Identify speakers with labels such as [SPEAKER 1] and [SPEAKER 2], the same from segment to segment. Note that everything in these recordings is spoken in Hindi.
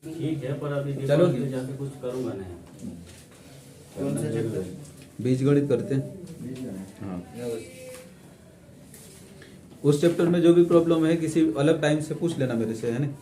[SPEAKER 1] ठीक है, पर अभी
[SPEAKER 2] चलो
[SPEAKER 1] जाके कुछ करूंगा नहीं।
[SPEAKER 3] कौन सा चैप्टर?
[SPEAKER 2] बीजगणित करते हैं। हाँ, उस चैप्टर में जो भी प्रॉब्लम है किसी अलग टाइम से पूछ लेना मेरे से, है ना।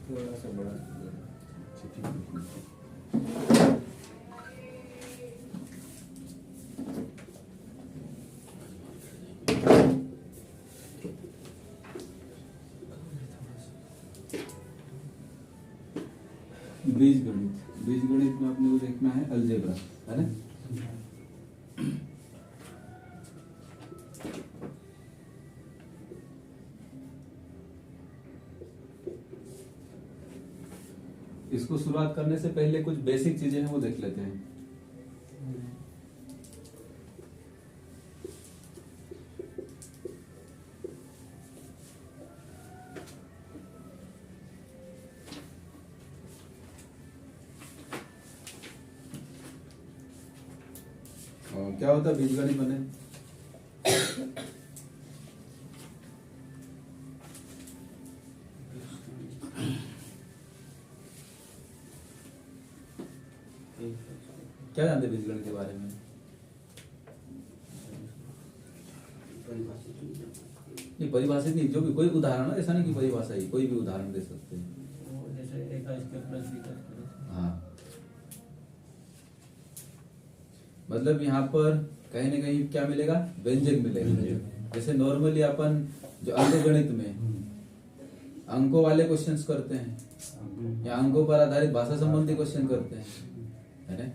[SPEAKER 3] थोड़ा सा बड़ा।
[SPEAKER 2] बीजगणित में अपने को देखना है अलजेब्रा, है ना। इसको शुरुआत करने से पहले कुछ बेसिक चीजें हैं वो देख लेते हैं। क्या होता है बीजगणित बने? क्या जानते बीजगणित के बारे में? नहीं, परिभाषित नहीं, जो भी कोई उदाहरण है, ऐसा नहीं कि परिभाषा ही, कोई भी उदाहरण दे सकते हैं। हाँ, मतलब यहाँ पर कहीं ना कहीं क्या मिलेगा? व्यंजक मिलेगा। जैसे नॉर्मली अपन जो अंकगणित में अंकों वाले क्वेश्चंस करते हैं या अंकों पर आधारित भाषा संबंधी क्वेश्चन करते हैं, है ना।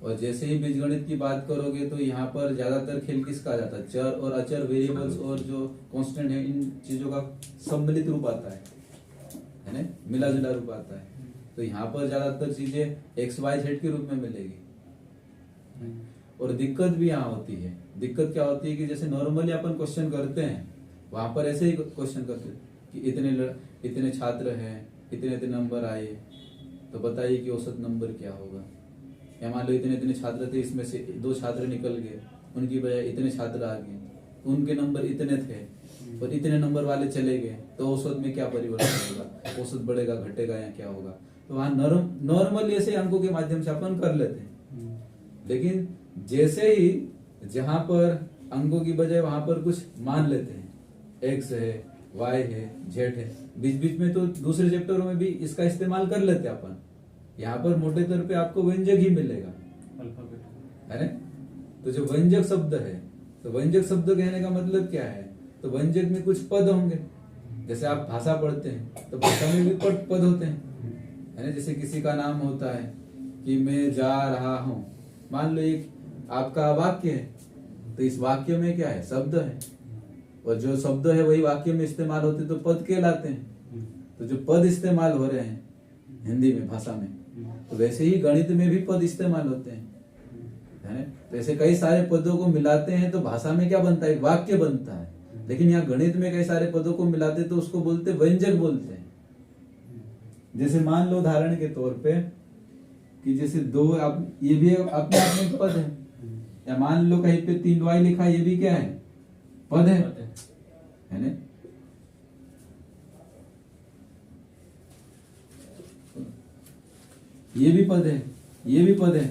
[SPEAKER 2] और जैसे ही बीजगणित की बात करोगे तो यहाँ पर ज्यादातर खेल किसका आ जाता है? चर और अचर, वेरिएबल्स और जो कांस्टेंट है, इन चीजों का सम्मिलित रूप आता है ना, मिला जुला रूप आता है। तो यहाँ पर ज्यादातर चीजें एक्स वाई जेड के रूप में मिलेगी। और दिक्कत भी यहाँ होती है। दिक्कत क्या होती है कि जैसे नॉर्मली अपन क्वेश्चन करते हैं, वहां पर ऐसे ही क्वेश्चन करते हैं कि इतने छात्र हैं, इतने नंबर आए, तो बताइए कि औसत नंबर क्या होगा। या मान लो इतने छात्र थे, इसमें से 2 छात्र निकल गए, उनकी बजाय इतने छात्र आ गए, उनके नंबर इतने थे और इतने नंबर वाले चले गए, तो औसत में क्या परिवर्तन होगा? औसत बढ़ेगा, घटेगा या क्या होगा? तो वहां नॉर्मली ऐसे अंकों के माध्यम से अपन कर लेते हैं। लेकिन जैसे ही जहां पर अंकों की बजाय वहां पर कुछ मान लेते हैं, एक्स है, वाई है, जेड है, बीच बीच में तो दूसरे चैप्टरों में भी इसका इस्तेमाल कर लेते हैं अपन। यहाँ पर मोटे तौर पे आपको व्यंजक ही मिलेगा, है ना। तो जो व्यंजक शब्द है, तो व्यंजक शब्द कहने का मतलब क्या है? तो व्यंजक में कुछ पद होंगे। जैसे आप भाषा पढ़ते हैं तो भाषा में भी पद होते हैं, है ना। जैसे किसी का नाम होता है कि मैं जा रहा हूं, मान लो एक आपका वाक्य है, तो इस वाक्य में क्या है? शब्द है, और जो शब्द है वही वाक्य में इस्तेमाल होते तो पद कहलाते हैं। तो जो पद इस्तेमाल हो रहे हैं हिंदी में, भाषा में, तो वैसे ही गणित में भी पद इस्तेमाल होते हैं, है ना। तो ऐसे कई सारे पदों को मिलाते हैं तो भाषा में क्या बनता है? वाक्य बनता है। लेकिन यहाँ गणित में कई सारे पदों को मिलाते तो उसको बोलते व्यंजक बोलते हैं। जैसे मान लो उदाहरण के तौर पे कि जैसे 2, ये भी अपने आप में पद है। या मान लो कहीं पे 3y लिखा, ये भी क्या है? पद है ना। ये भी पद है, ये भी पद है।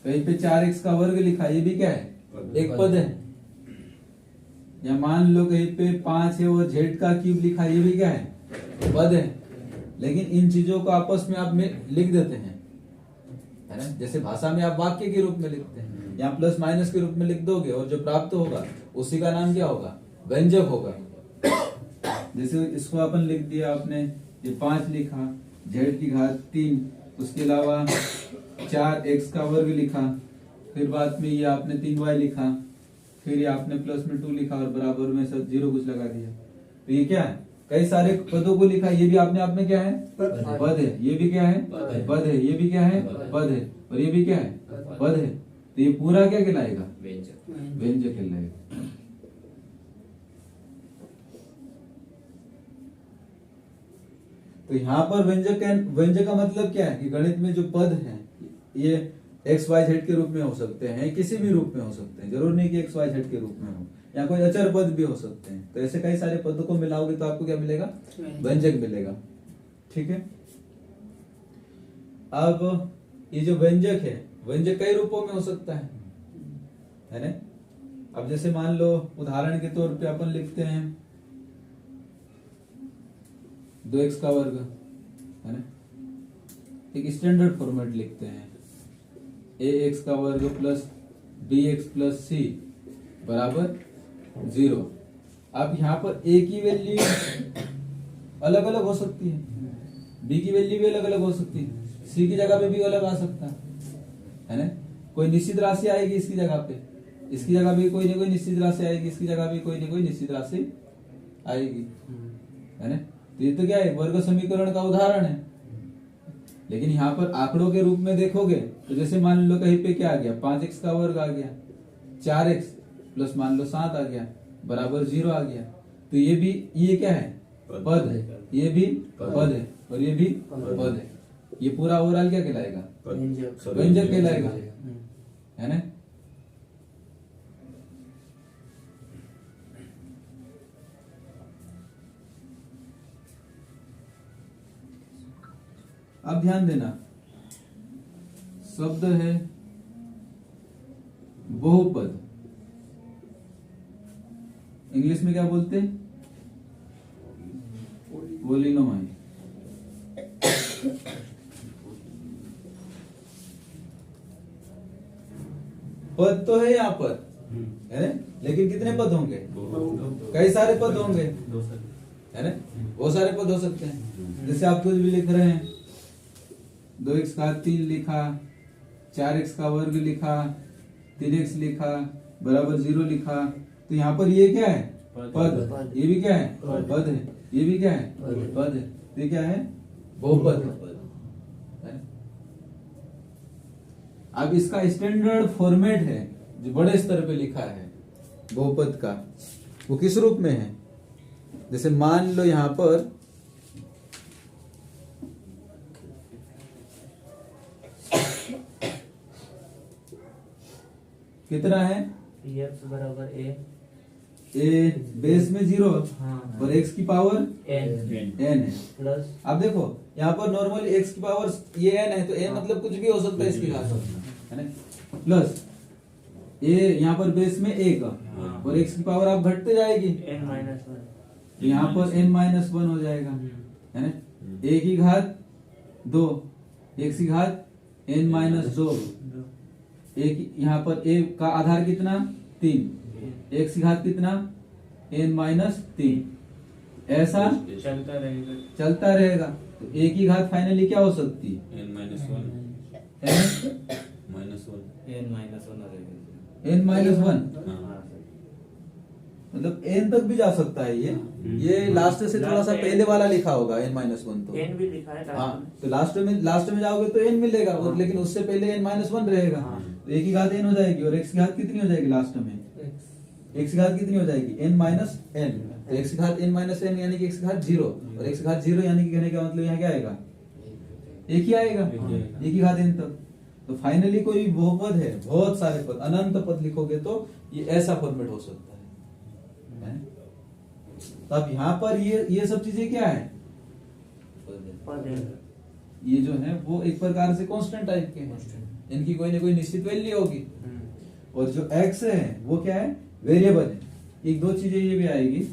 [SPEAKER 2] कहीं पे 4x का वर्ग लिखा, ये भी क्या है? एक पद है। या मान लो कहीं पे 5 है और z का क्यूब लिखा, ये भी क्या है? पद है। लेकिन इन चीजों को आपस में आप लिख देते हैं, है ना। जैसे भाषा में आप वाक्य के रूप में लिखते हैं, यहाँ प्लस माइनस के रूप में लिख दोगे और जो प्राप्त होगा उसी का नाम क्या होगा? व्यंजक होगा। जैसे इसको अपन लिख दिया, आपने ये 5 लिखा, जेड की घात 3, उसके अलावा 4x का वर्ग लिखा, फिर बाद में ये आपने 3y लिखा, फिर ये आपने प्लस में 2 लिखा और बराबर में सब 0 कुछ लगा दिया। तो ये क्या है, कई सारे पदों को लिखा, ये भी आपने आप में क्या है, पद है, ये भी क्या है, पद है, ये भी क्या है, पद है, और ये भी क्या है, पद है। तो ये पूरा क्या कहलाएगा, व्यंजक कहलाएगा। तो यहाँ पर व्यंजक का मतलब क्या है कि गणित में जो पद हैं ये एक्स वाई जेड के रूप में हो सकते हैं, किसी भी रूप में हो सकते हैं, जरूर नहीं कि एक्स वाई जेड के रूप में हो, या कोई अचर पद भी हो सकते हैं। तो ऐसे कई सारे पदों को मिलाओगे तो आपको क्या मिलेगा, व्यंजक मिलेगा। ठीक है। अब ये जो व्यंजक है, व्यंजक कई रूपों में हो सकता है ना। अब जैसे मान लो उदाहरण के तौर पे अपन लिखते हैं 2x का वर्ग, है ना। एक स्टैंडर्ड फॉर्मेट लिखते हैं ax का वर्ग प्लस bx प्लस c बराबर 0। अब यहाँ पर a की वैल्यू अलग अलग हो सकती है, b की वैल्यू भी अलग अलग हो सकती है, c की जगह पे भी अलग आ सकता है ना। कोई निश्चित राशि आएगी इसकी जगह पे, इसकी जगह भी कोई ना कोई निश्चित राशि आएगी, इसकी जगह भी कोई ना कोई निश्चित राशि आएगी, है ना। तो ये तो क्या है, वर्ग समीकरण का उदाहरण है। लेकिन यहाँ पर आंकड़ों के रूप में देखोगे तो जैसे मान लो कहीं पे क्या आ गया, 5x का वर्ग आ गया, 4x प्लस मान लो 7 आ गया बराबर 0 आ गया। तो ये भी, ये क्या है, पद है, ये भी पद है, और ये भी पद है। ये पूरा ओवरऑल क्या कहलाएगा, व्यंजक कहलाएगा, है ना। अब ध्यान देना, शब्द है बहुपद, इंग्लिश में क्या बोलते हैं, पोलिनोमाई। पद तो है यहाँ पर, है ना, लेकिन कितने पद होंगे, कई सारे पद होंगे, है ना, बहुत सारे पद हो सकते हैं। जैसे आप कुछ भी लिख रहे हैं, 2x का 3 लिखा, 4x का वर्ग लिखा, 3x लिखा बराबर 0 लिखा। तो यहाँ पर ये क्या है, पद, ये भी क्या है, पद है, ये भी क्या है, पद है। तो ये क्या है, बहुपद है। अब इसका स्टैंडर्ड फॉर्मेट है जो बड़े स्तर पे लिखा है बहुपद का, वो किस रूप में है। जैसे मान लो यहाँ पर कितना है,
[SPEAKER 3] x बराबर a
[SPEAKER 2] बेस में 0
[SPEAKER 3] हाँ,
[SPEAKER 2] और x की पावर n है।
[SPEAKER 3] प्लस
[SPEAKER 2] अब देखो यहाँ पर नॉर्मली x की पावर ये n है, तो n मतलब कुछ भी हो सकता है इसकी घात, है ना। प्लस a यहाँ पर बेस में 1 और x की पावर आप घटते जाएगी,
[SPEAKER 3] n-1
[SPEAKER 2] यहाँ पर n-1 हो जाएगा, है ना। a की घात 2, x की घात n-2, एक यहाँ पर a का आधार कितना 3, x की घात कितना n-3, ऐसा चलता रहेगा। तो a की घात फाइनली क्या हो सकती है, n-1, मतलब n तक भी जा सकता है। ये लास्ट से थोड़ा सा पहले वाला लिखा होगा n-1 तो
[SPEAKER 3] n भी लिखा है
[SPEAKER 2] हाँ, तो लास्ट में जाओगे तो n मिलेगा, और लेकिन उससे पहले n-1 रहेगा। तो एक की घात n हो जाएगी और x की घात कितनी हो जाएगी लास्ट में, x की घात कितनी हो जाएगी n-n। तो x की घात n-n यानी कि x की घात 0, और x की घात 0 यानी कि कहने का मतलब यहाँ क्या आएगा, एक ही आएगा, एक ही घात n तक। तो फाइनली कोई बहुपद है, बहुत सारे पद, अनंत पद लिखोगे तो ये ऐसा फॉर्मेट हो सकता है। तो अब यहाँ पर ये सब चीजें क्या है, ये जो है वो एक प्रकार से कांस्टेंट टाइप के हैं, इनकी कोई ना कोई निश्चित वैल्यू होगी। और जो x है वो क्या है, वेरिएबल है। एक दो चीजें ये भी आएगी,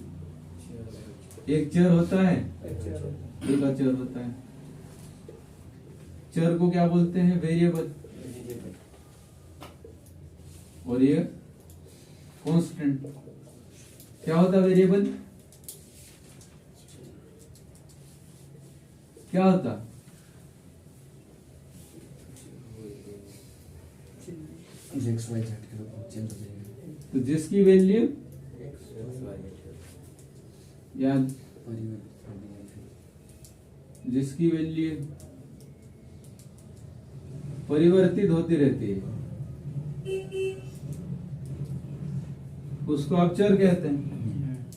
[SPEAKER 2] एक चर होता है, एक अचर होता है। चर को क्या बोलते हैं, वेरिएबल, और ये कांस्टेंट। क्या होता है वेरिएबल, क्या होता,
[SPEAKER 4] एक्स वाई जेड के रूप में चेंज हो जाएगा।
[SPEAKER 2] तो जिसकी वैल्यू या
[SPEAKER 4] परिवर्तित कर दिया फिर।
[SPEAKER 2] जिसकी वैल्यू परिवर्तित होती रहती है उसको आप चर कहते हैं।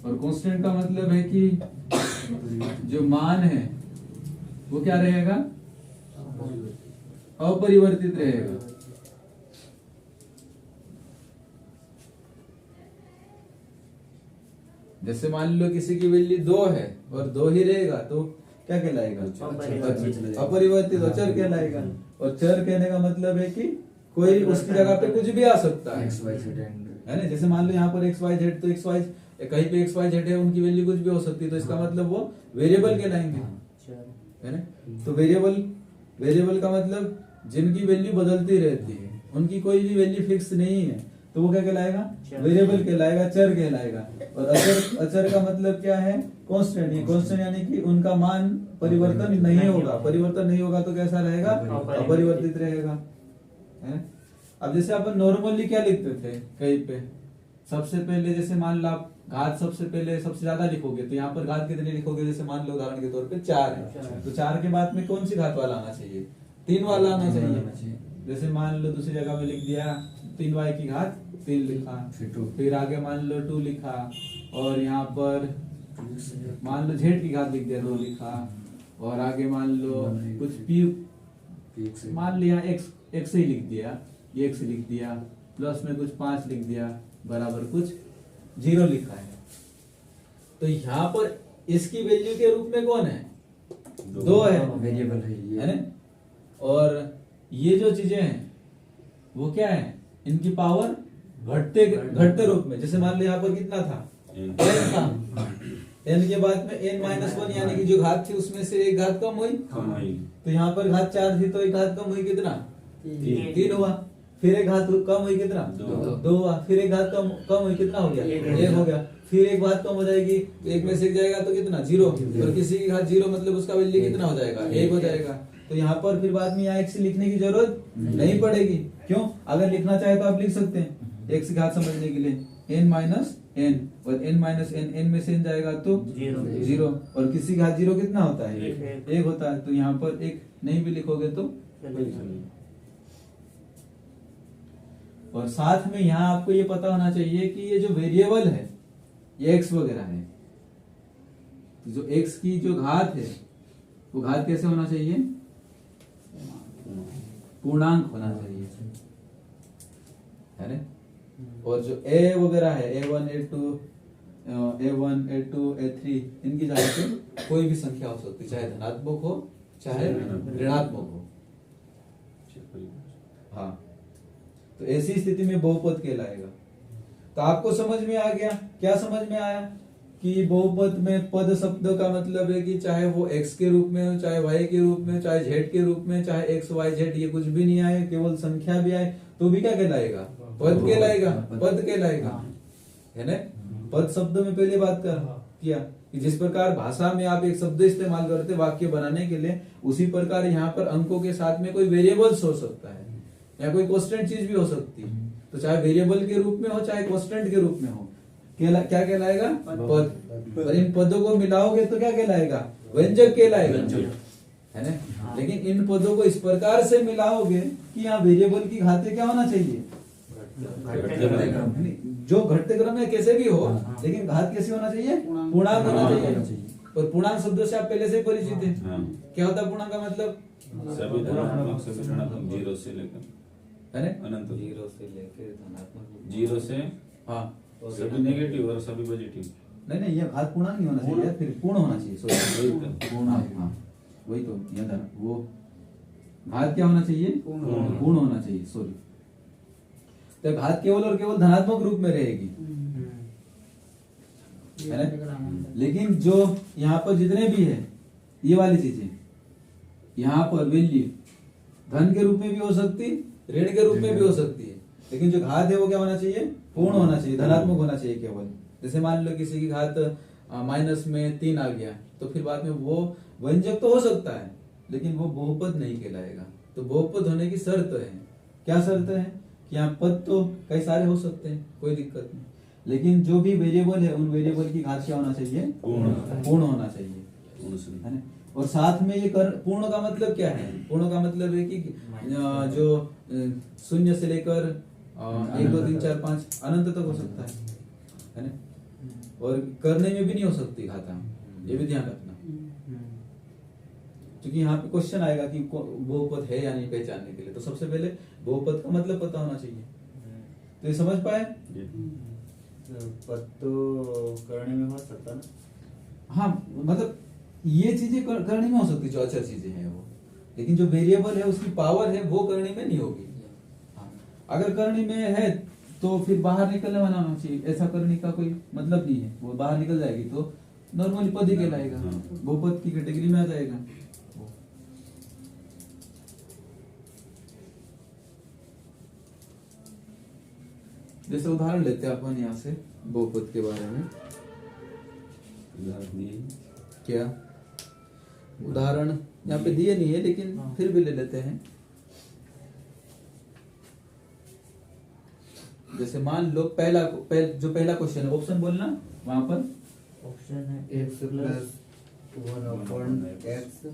[SPEAKER 2] और कांस्टेंट का मतलब है कि जो मान है वो क्या रहेगा, अपरिवर्तित रहेगा। जैसे मान लो किसी की वैल्यू 2 है और 2 ही रहेगा तो क्या कहलाएगा, अपरिवर्तित अचर कहलाएगा। और चर कहने का मतलब है कि कोई उसकी जगह पे कुछ भी आ सकता है,
[SPEAKER 4] एक्स वाई जेड
[SPEAKER 2] है ना। जैसे मान लो यहाँ पर एक्स वाई जेड, तो एक्स वाई कहीं पे एक्स वाई जेड है, उनकी वैल्यू कुछ भी हो सकती है, तो इसका मतलब वो वेरिएबल कहलाएंगे, है ना। तो वेरिएबल का मतलब जिनकी वैल्यू बदलती रहती है, उनकी कोई भी वैल्यू फिक्स नहीं है, तो वो क्या कहलाएगा, वेरिएबल कहलाएगा, चर कहलाएगा। और अचर का मतलब क्या है, कांस्टेंट। ये कांस्टेंट यानी कि उनका मान परिवर्तन नहीं होगा। परिवर्तन नहीं होगा तो कैसा रहेगा, अपरिवर्तित रहेगा, है ना। अब जैसे अपन नॉर्मली क्या लिखते थे कहीं पे, सबसे पहले जैसे मान लो आप घात सबसे पहले सबसे ज्यादा लिखोगे तो यहाँ पर घात कितने लिखोगे, जैसे मान लो उदाहरण के तौर पे 4 है, तो 4 के बाद में कौन सी घात वाला आना चाहिए, 3 वाला आना चाहिए। जैसे मान लो दूसरी जगह में लिख दिया 3y की घात 3 लिखा, फिर आगे मान लो 2 लिखा, और यहाँ पर मान लो z की घात लिख दिया 2 लिखा, और आगे मान लो कुछ p मान लिया x ही लिख दिया, ये x लिख दिया, प्लस में कुछ 5 लिख दिया, बराबर कुछ 0 लिखा है। तो यहाँ पर इसकी वैल्यू के रूप में कौन है, 2 है,
[SPEAKER 4] वेरिएबल है ये,
[SPEAKER 2] है ना। और ये जो चीजें हैं वो क्या है, इनकी पावर घटते रूप में। जैसे मान लो यहाँ पर कितना था, n था, n के बाद में n-1 यानी कि जो घात थी उसमें से एक घात कम हुई, तो यहाँ पर घात 4 थी तो एक घात कम हुई कितना, 3 हुआ। फिर एक घात कम हुई कितना, 2 हुआ। फिर एक घात कम हुई कितना हो गया, 1 हो गया। फिर एक घात कम हो जाएगी, एक में से एक जाएगा तो कितना, 0। और किसी की घात 0 मतलब उसका वैल्यू कितना हो जाएगा, 1 हो जाएगा। तो यहाँ पर फिर बाद में यहाँ x लिखने की जरूरत नहीं पड़ेगी। क्यों, अगर लिखना चाहे तो आप लिख सकते हैं x की घात समझने के लिए n माइनस n, और n माइनस n में से n जाएगा तो 0, और किसी का 0 कितना होता है, 1 होता है। तो यहाँ पर 1 नहीं भी लिखोगे तो। और साथ में यहाँ आपको ये पता होना चाहिए कि ये जो वेरिएबल है ये x वगैरह है, तो जो x की जो घात है वो घात कैसे होना चाहिए, पूर्णांक होना चाहिए, है ना। और जो a वगैरह है, a1 a2 a3 इनकी जगह पे कोई भी संख्या हो सकती है, चाहे धनात्मक हो चाहे ऋणात्मक हो। हाँ, तो ऐसी स्थिति में बहुपद कहलाएगा। तो आपको समझ में आ गया, क्या समझ में आया कि बहुपद में पद शब्द का मतलब है कि चाहे वो x के रूप में हो, चाहे y के रूप में, चाहे z के रूप में, चाहे x y z ये कुछ भी नहीं आए, केवल संख्या भी आए तो भी क्या कहलाएगा, पद कहलाएगा, पद कहलाएगा, है ना। पद शब्द में पहले बात किया कि जिस प्रकार भाषा में आप एक शब्द इस्तेमाल करते वाक्य बनाने के लिए, उसी प्रकार यहाँ पर अंकों के साथ में कोई वेरिएबल्स हो सकता है या कोई कांस्टेंट चीज भी हो सकती है। तो चाहे वेरिएबल के रूप में हो चाहे कांस्टेंट के रूप में हो, क्या कहलाएगा, पद। और इन पदों को मिलाओगे तो क्या कहलाएगा, व्यंजक कहलाएगा, है ना। लेकिन इन पदों को इस प्रकार से मिलाओगे कि यहाँ वेरिएबल की घातें क्या होना चाहिए, जो घटते क्रम में कैसे भी हो, लेकिन घात कैसे होना चाहिए, पूर्णांक होना चाहिए। और पूर्णांक शब्दों से आप पहले से परिचित हैं। क्या होता है पूर्णांक का मतलब,
[SPEAKER 1] सभी धनात्मक सभी ऋणात्मक 0 से लेकर अनंत,
[SPEAKER 2] 0 से लेकर धनात्मक
[SPEAKER 1] 0 से
[SPEAKER 2] हाँ
[SPEAKER 1] सभी नेगेटिव और सभी पॉजिटिव।
[SPEAKER 2] नहीं ये घात पूर्णांक नहीं होना चाहिए, फिर पूर्ण होना चाहिए। सॉरी पूर्णांक, हाँ वही तो याद है, वो घात क्या होना चाहिए, पूर्ण होना चाहिए। सॉरी, तो घात केवल और केवल धनात्मक रूप में रहेगी, है ना। लेकिन जो यहाँ पर जितने भी है ये वाली चीजें, यहाँ पर वैल्यू धन के रूप में भी हो सकती, ऋण के रूप में भी हो सकती है, लेकिन जो घात है वो क्या होना चाहिए, पूर्ण होना चाहिए, धनात्मक होना चाहिए केवल। जैसे मान लो किसी की घात माइनस में 3 आ गया, तो फिर बाद में वो व्यंजक तो हो सकता है लेकिन वो बहुपद नहीं कहलाएगा। तो बहुपद होने की शर्त है, क्या शर्त है कि यहाँ पद तो कई सारे हो सकते हैं, कोई दिक्कत नहीं, लेकिन जो भी वेरिएबल है उन वेरिएबल की घात क्या होना चाहिए? पूर्ण होना चाहिए, है ना। और साथ में ये पूर्ण का मतलब क्या है? पूर्ण का मतलब है कि जो शून्य से लेकर 1 2 3 4 5 अनंत तक हो सकता है ना। और करने में भी नहीं हो सकती घाता, ये भी ध्यान रखना, क्योंकि यहाँ पे क्वेश्चन आएगा कि बहुपद है या नहीं पहचानने के लिए, तो सबसे पहले बहुपद का मतलब पता होना चाहिए। तो ये समझ पाए?
[SPEAKER 5] पद तो करने में हो सकता ना।
[SPEAKER 2] हाँ, मतलब ये चीजें करने में हो सकती, जो अच्छा चीजें हैं वो, लेकिन जो वेरिएबल है उसकी पावर है वो करने में नहीं होगी। हाँ, अगर करने में है तो फिर बाहर निकलने वाला होना चाहिए, ऐसा करने का कोई मतलब नहीं है, वो बाहर निकल जाएगी तो नॉर्मली पद ही कहलाएगा, बहुपद की कैटेगरी में आ जाएगा। जैसे उदाहरण लेते हैं अपन यहाँ से बहुपद के बारे में, क्या उदाहरण यहाँ पे दिए नहीं है, लेकिन फिर भी ले लेते हैं। जैसे मान लो जो पहला क्वेश्चन है, ऑप्शन बोलना वहां पर।
[SPEAKER 3] ऑप्शन है
[SPEAKER 5] x plus 1/x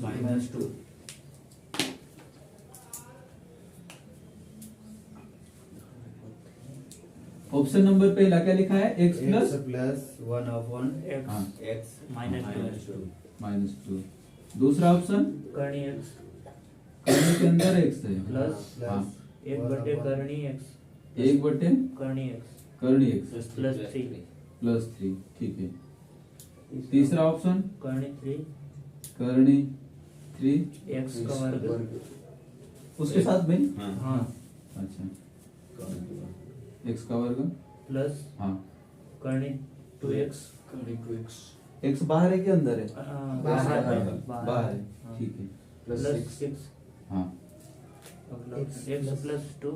[SPEAKER 5] minus 2।
[SPEAKER 2] Option number पहला क्या लिखा है? x
[SPEAKER 5] plus
[SPEAKER 2] plus
[SPEAKER 5] 1/x
[SPEAKER 3] minus 2।
[SPEAKER 2] -2। दूसरा ऑप्शन
[SPEAKER 3] करनी x
[SPEAKER 2] करने के अंदर x है
[SPEAKER 3] प्लस
[SPEAKER 2] हाँ,
[SPEAKER 3] 1/करनी x
[SPEAKER 2] 1/करनी
[SPEAKER 3] करनी x
[SPEAKER 2] x
[SPEAKER 3] प्लस 3
[SPEAKER 2] +3, ठीक है। तीसरा ऑप्शन
[SPEAKER 3] करनी 3
[SPEAKER 2] करनी 3
[SPEAKER 3] x का वर्ग
[SPEAKER 2] उसके साथ में
[SPEAKER 3] हाँ
[SPEAKER 2] अच्छा x का वर्ग
[SPEAKER 3] प्लस
[SPEAKER 2] हाँ
[SPEAKER 3] करनी 2x
[SPEAKER 2] x बाहर है कि अंदर है?
[SPEAKER 3] बाहर है
[SPEAKER 2] बाहर है,
[SPEAKER 3] हाँ।
[SPEAKER 2] ठीक है।
[SPEAKER 3] प्लस 6
[SPEAKER 2] हाँ
[SPEAKER 3] x प्लस 2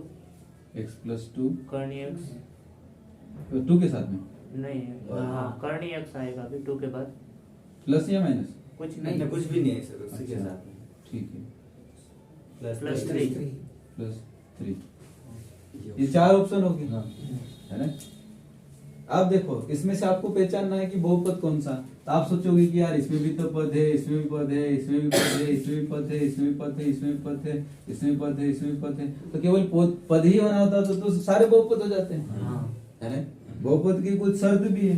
[SPEAKER 2] x प्लस 2
[SPEAKER 3] करनी x
[SPEAKER 2] 2 के साथ में
[SPEAKER 3] नहीं हाँ करनी x आएगा अभी 2 के बाद
[SPEAKER 2] प्लस या माइनस?
[SPEAKER 3] कुछ
[SPEAKER 5] नहीं
[SPEAKER 3] नहीं
[SPEAKER 5] कुछ भी नहीं है सर, उसी के
[SPEAKER 2] अच्छा,
[SPEAKER 5] साथ में
[SPEAKER 2] ठीक है।
[SPEAKER 3] प्लस 3
[SPEAKER 2] +3 ये 4 ऑप्शन होगी है ना। अब देखो इसमें से आपको पहचानना है कि बहुपद कौन सा। तो आप सोचोगे कि यार इसमें भी तो पद है, इसमें भी पद है, इसमें भी पद है, इसमें भी पद है, इसमें भी पद है, इसमें भी पद है, इसमें भी पद है, इसमें भी पद है, तो केवल पद ही होना होता तो सारे बहुपद हो जाते हैं है ना। बहुपद की कुछ शर्त भी है।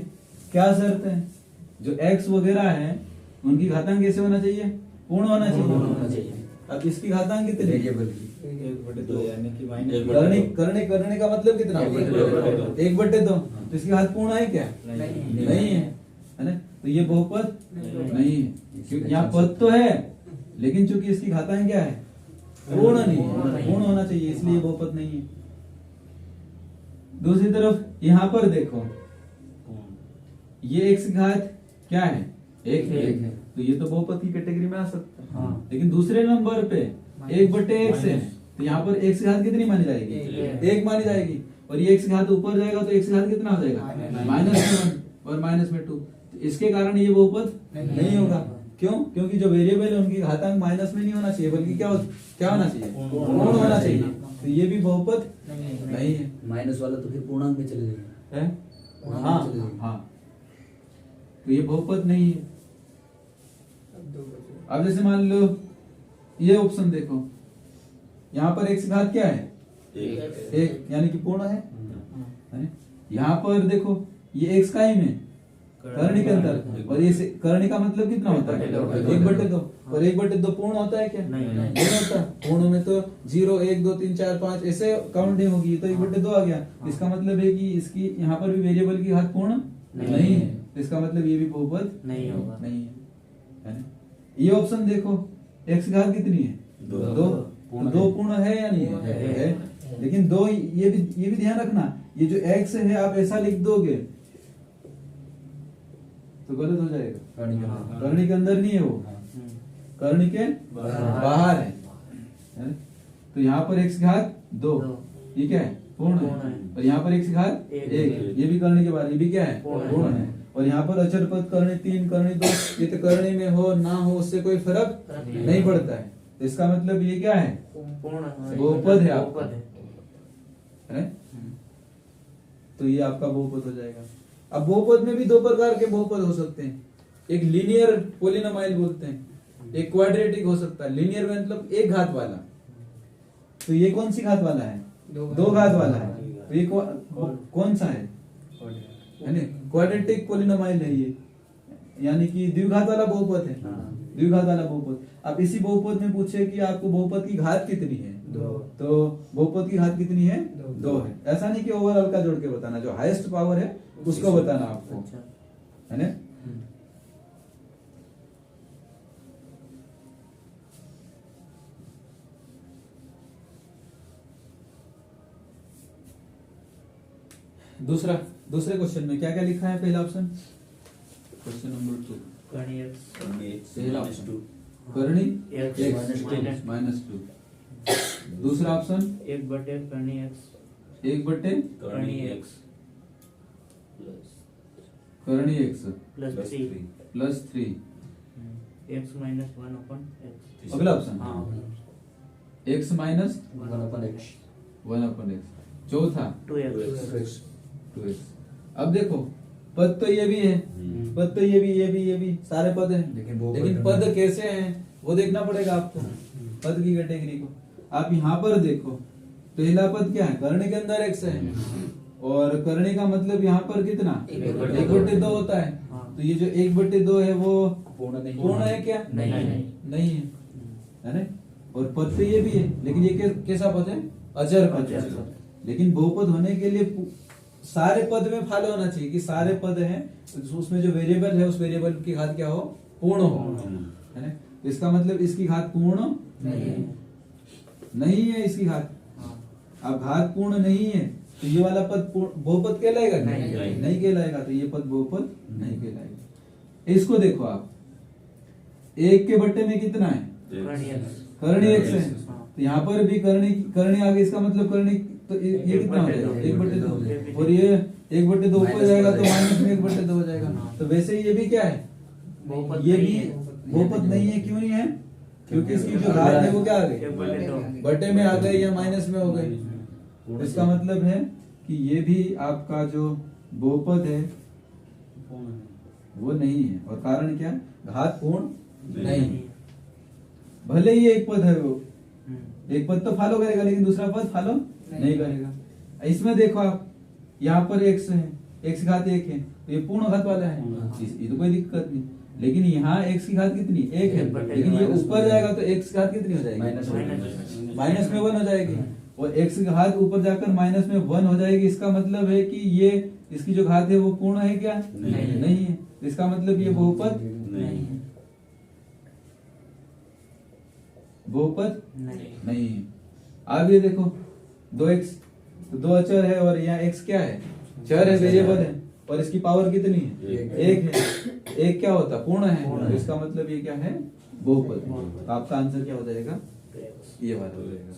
[SPEAKER 2] क्या शर्त है? जो x वगैरह है उनकी घातांक कैसे होना चाहिए? पूर्ण होना चाहिए। अब इसकी घातांक कितनी?
[SPEAKER 5] 1/2 यानी कि
[SPEAKER 2] करने का मतलब कितना? 1/2। तो इसकी घात पूर्ण है क्या? नहीं है ना। तो ये बहुपद नहीं है, क्योंकि यहाँ पद तो है लेकिन चूंकि इसकी घातांक क्या है? पूर्ण नहीं है, पूर्ण होना चाहिए, इसलिए बहुपद नहीं है। दूसरी तरफ यहाँ पर देखो, ये x की घात क्या है? 1 है, तो ये तो बहुपद की कैटेगरी में आ सकता है।
[SPEAKER 3] हाँ।
[SPEAKER 2] लेकिन दूसरे नंबर पे 1/x है, तो यहाँ पर x की घात कितनी मानी जाएगी? 1 मानी जाएगी। और ये x की घात ऊपर जाएगा तो x की घात कितना हो जाएगा? -1 और -2। तो इसके कारण ये बहुपद नहीं होगा। क्यों? क्योंकि जो वेरिएबल है उनकी घातांक माइनस में नहीं होना चाहिए, बल्कि क्या होना चाहिए? पूर्ण होना चाहिए। तो ये भी बहुपद नहीं है।
[SPEAKER 4] माइनस वाला तो फिर पूर्णांक में चले जाएगा।
[SPEAKER 2] है? हाँ, तो ये बहुपद नहीं है। अब जैसे मान लो ये ऑप्शन देखो, यहाँ पर x घात क्या है? 1 यानी कि पूर्ण है ना? यहाँ पर देखो ये x का ही में करनी के अंदर, और ये करनी का मतलब कितना होता है? 1/2। और 1/2 पूर्ण होता है क्या? नहीं होता। पूर्ण में तो 0 1 2 3 4 5 ऐसे काउंटिंग होगी, तो 1/2 आ गया। इसका मतलब है कि इसकी यहाँ पर भी वेरिएबल की घात पूर्ण नहीं है, तो इसका मतलब ये भी बहुपद
[SPEAKER 3] नहीं होगा।
[SPEAKER 2] नहीं है ना। ये ऑप्शन देखो, x की घात कितनी है? 2। 2 पूर्ण है या नहीं है? लेकिन 2 ये भी ध्यान रखना, ये जो x है आप ऐसा लिख दोगे तो गलत हो जाएगा। करनी के अंदर नहीं है वो, करनी के बाहर है ना? तो यहाँ पर x की घात 2, ठीक है, पूर्ण है। और यहाँ पर x की घात 1, ये भी करने के बाहर, ये भी क्या है? पूर्ण है। और यहाँ पर अचर पद करनी 3 करनी 2, ये तो करने में हो ना हो उससे कोई फर्क नहीं पड़ता है। तो इसका मतलब ये क्या है?
[SPEAKER 3] पूर्ण
[SPEAKER 2] बहुपद है आपका, है। तो ये आपका बहुपद हो जाएगा। अब बहुपद में भी दो प्रकार के बहुपद हो सकते हैं, एक लीनियर पोलिनोमाइल बोलते हैं, एक क्वाड्रेटिक हो सकता है। लीनियर मतलब एक घात वाला, तो ये कौन सी घात वाला है? दो घात वाला है। तो ये कौन सा है ना? क्वाड्रेटिक पोलिनोमाइल है ये, यानी कि द्विघात वाला बहुपद है। द्विघात वाला बहुपद। अब इसी बहुपद में पूछे कि आपको बहुपद की घात कितनी है, तो बहुपद की घात कितनी है? 2 है। ऐसा नहीं कि ओवरऑल का जोड़ के बताना, जो हाईएस्ट पावर है उसको बताना आपको,
[SPEAKER 3] अच्छा।
[SPEAKER 2] है ना। दूसरे क्वेश्चन में क्या क्या लिखा है? पहला ऑप्शन, क्वेश्चन नंबर 2,
[SPEAKER 3] कर्णी x
[SPEAKER 2] पहला ऑप्शन कर्णी
[SPEAKER 3] x
[SPEAKER 2] x -2। दूसरा ऑप्शन
[SPEAKER 3] 1/कर्णी x
[SPEAKER 2] 1/कर्णी
[SPEAKER 3] कर्णी x
[SPEAKER 2] x
[SPEAKER 3] plus 3
[SPEAKER 2] +3।
[SPEAKER 3] x - 1/x।
[SPEAKER 2] अगला ऑप्शन
[SPEAKER 3] हाँ
[SPEAKER 2] x -1/x।
[SPEAKER 4] 1/x।
[SPEAKER 2] चौथा
[SPEAKER 3] 2x
[SPEAKER 2] 2x। अब देखो पद तो ये भी है, पद तो ये भी सारे पद हैं, लेकिन पद कैसे हैं वो देखना पड़ेगा आपको, पद की कैटेगरी को। आप यहाँ पर देखो, पहला पद क्या है? कर्णी के अंदर x है, और कर्णी का मतलब यहाँ पर कितना? 1/2 होता है। तो ये जो 1/2 है वो पूर्ण है क्या? नहीं है ना। और पद तो ये भी है, लेकिन ये कैसा पद है? अचर पद है। लेकिन बहुपद होने के लिए सारे पद में फॉलो होना चाहिए कि सारे पद हैं, उसमें जो वेरिएबल है उस वेरिएबल की घात क्या हो? पूर्ण हो, है ना। तो इसका मतलब इसकी घात पूर्ण नहीं है इसकी घात। अब घात पूर्ण नहीं है तो ये वाला पद बहुपद कहलाएगा? नहीं कहलाएगा। तो ये पद बहुपद नहीं कहलाएगा। इसको देखो आप, 1 के बट्टे में कितना है? कर्णी x है। तो यहाँ पर भी कर्णी आगे, इसका मतलब कर्णी, तो ये कितना हो जाएगा? 1/2। और ये 1/2 ऊपर जाएगा तो -1/2 हो जाएगा। तो वैसे ये भी क्या है? ये भी बहुपद नहीं है। क्यों नहीं है? क्योंकि इसकी जो घात है वो क्या आ गई? बट्टे में आ गई या माइनस में हो गई। इसका मतलब है कि ये भी आपका जो बहुपद है वो नहीं है। और कारण क्या? घात पूर्ण नहीं। भले ही एक पद है, वो एक पद तो फॉलो करेगा लेकिन दूसरा पद फॉलो नहीं करेगा। इसमें देखो आप, यहाँ पर x है, x घात 1 है, तो ये पूर्ण घात वाला है, ये तो कोई दिक्कत नहीं। लेकिन यहाँ x की घात कितनी? 1 है, लेकिन ये ऊपर जाएगा तो x की घात कितनी हो जाएगी? माइनस में 1 हो जाएगी। और x की घात ऊपर जाकर माइनस में 1 हो जाएगी। इसका मतलब है कि ये इसकी जो घात है वो पूर्ण है क्या? नहीं है। इसका मतलब ये बहुपद बहुपद नहीं है। अब ये देखो 2x, तो 2 अचर है और यहाँ x क्या है? चर है, वेरिएबल है। और इसकी पावर कितनी है? 1 है। 1 क्या होता? पूर्ण है। तो इसका मतलब ये क्या है? बहुपद। तो आपका आंसर क्या हो जाएगा? ये वाला हो जाएगा।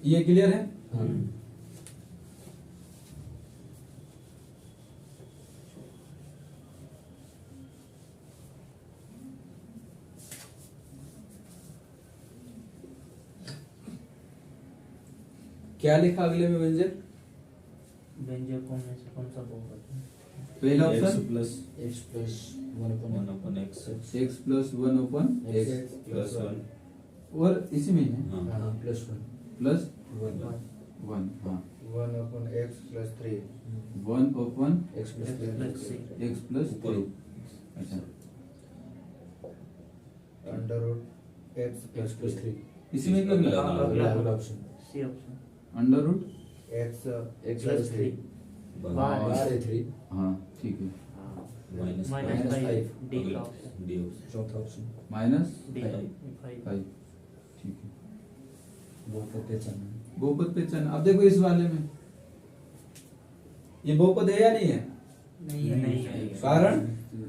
[SPEAKER 2] ये क्लियर है? क्या लिखा अगले में? व्यंजक
[SPEAKER 3] व्यंजकों में से कौन सा बहुपद है?
[SPEAKER 2] पहला
[SPEAKER 1] x
[SPEAKER 2] option
[SPEAKER 1] plus
[SPEAKER 4] x plus 1/x।
[SPEAKER 1] x
[SPEAKER 2] x + 1/x,
[SPEAKER 1] plus 1।
[SPEAKER 2] और इसी में है
[SPEAKER 1] हाँ
[SPEAKER 4] +1
[SPEAKER 2] प्लस
[SPEAKER 4] 1
[SPEAKER 2] 1। हाँ
[SPEAKER 5] 1/x plus 3।
[SPEAKER 2] 1/x
[SPEAKER 4] x plus 3
[SPEAKER 2] plus 3। अच्छा,
[SPEAKER 5] √x
[SPEAKER 4] x plus 3
[SPEAKER 2] इसी में क्या मिला?
[SPEAKER 4] अगला option
[SPEAKER 3] c option
[SPEAKER 2] √
[SPEAKER 5] x
[SPEAKER 4] x plus 3
[SPEAKER 3] बार
[SPEAKER 4] बार 3
[SPEAKER 2] हाँ ठीक है।
[SPEAKER 1] माइनस
[SPEAKER 3] -5 डी
[SPEAKER 1] अगला
[SPEAKER 3] का ऑप्शन
[SPEAKER 1] डी ऑप्शन।
[SPEAKER 4] चौथा ऑप्शन
[SPEAKER 3] डी
[SPEAKER 2] -5
[SPEAKER 3] 5
[SPEAKER 2] ठीक है।
[SPEAKER 4] बहुपद पहचान।
[SPEAKER 2] बहुपद पहचान। अब देखो इस वाले में ये बहुपद है या नहीं है?
[SPEAKER 3] नहीं है।
[SPEAKER 2] कारण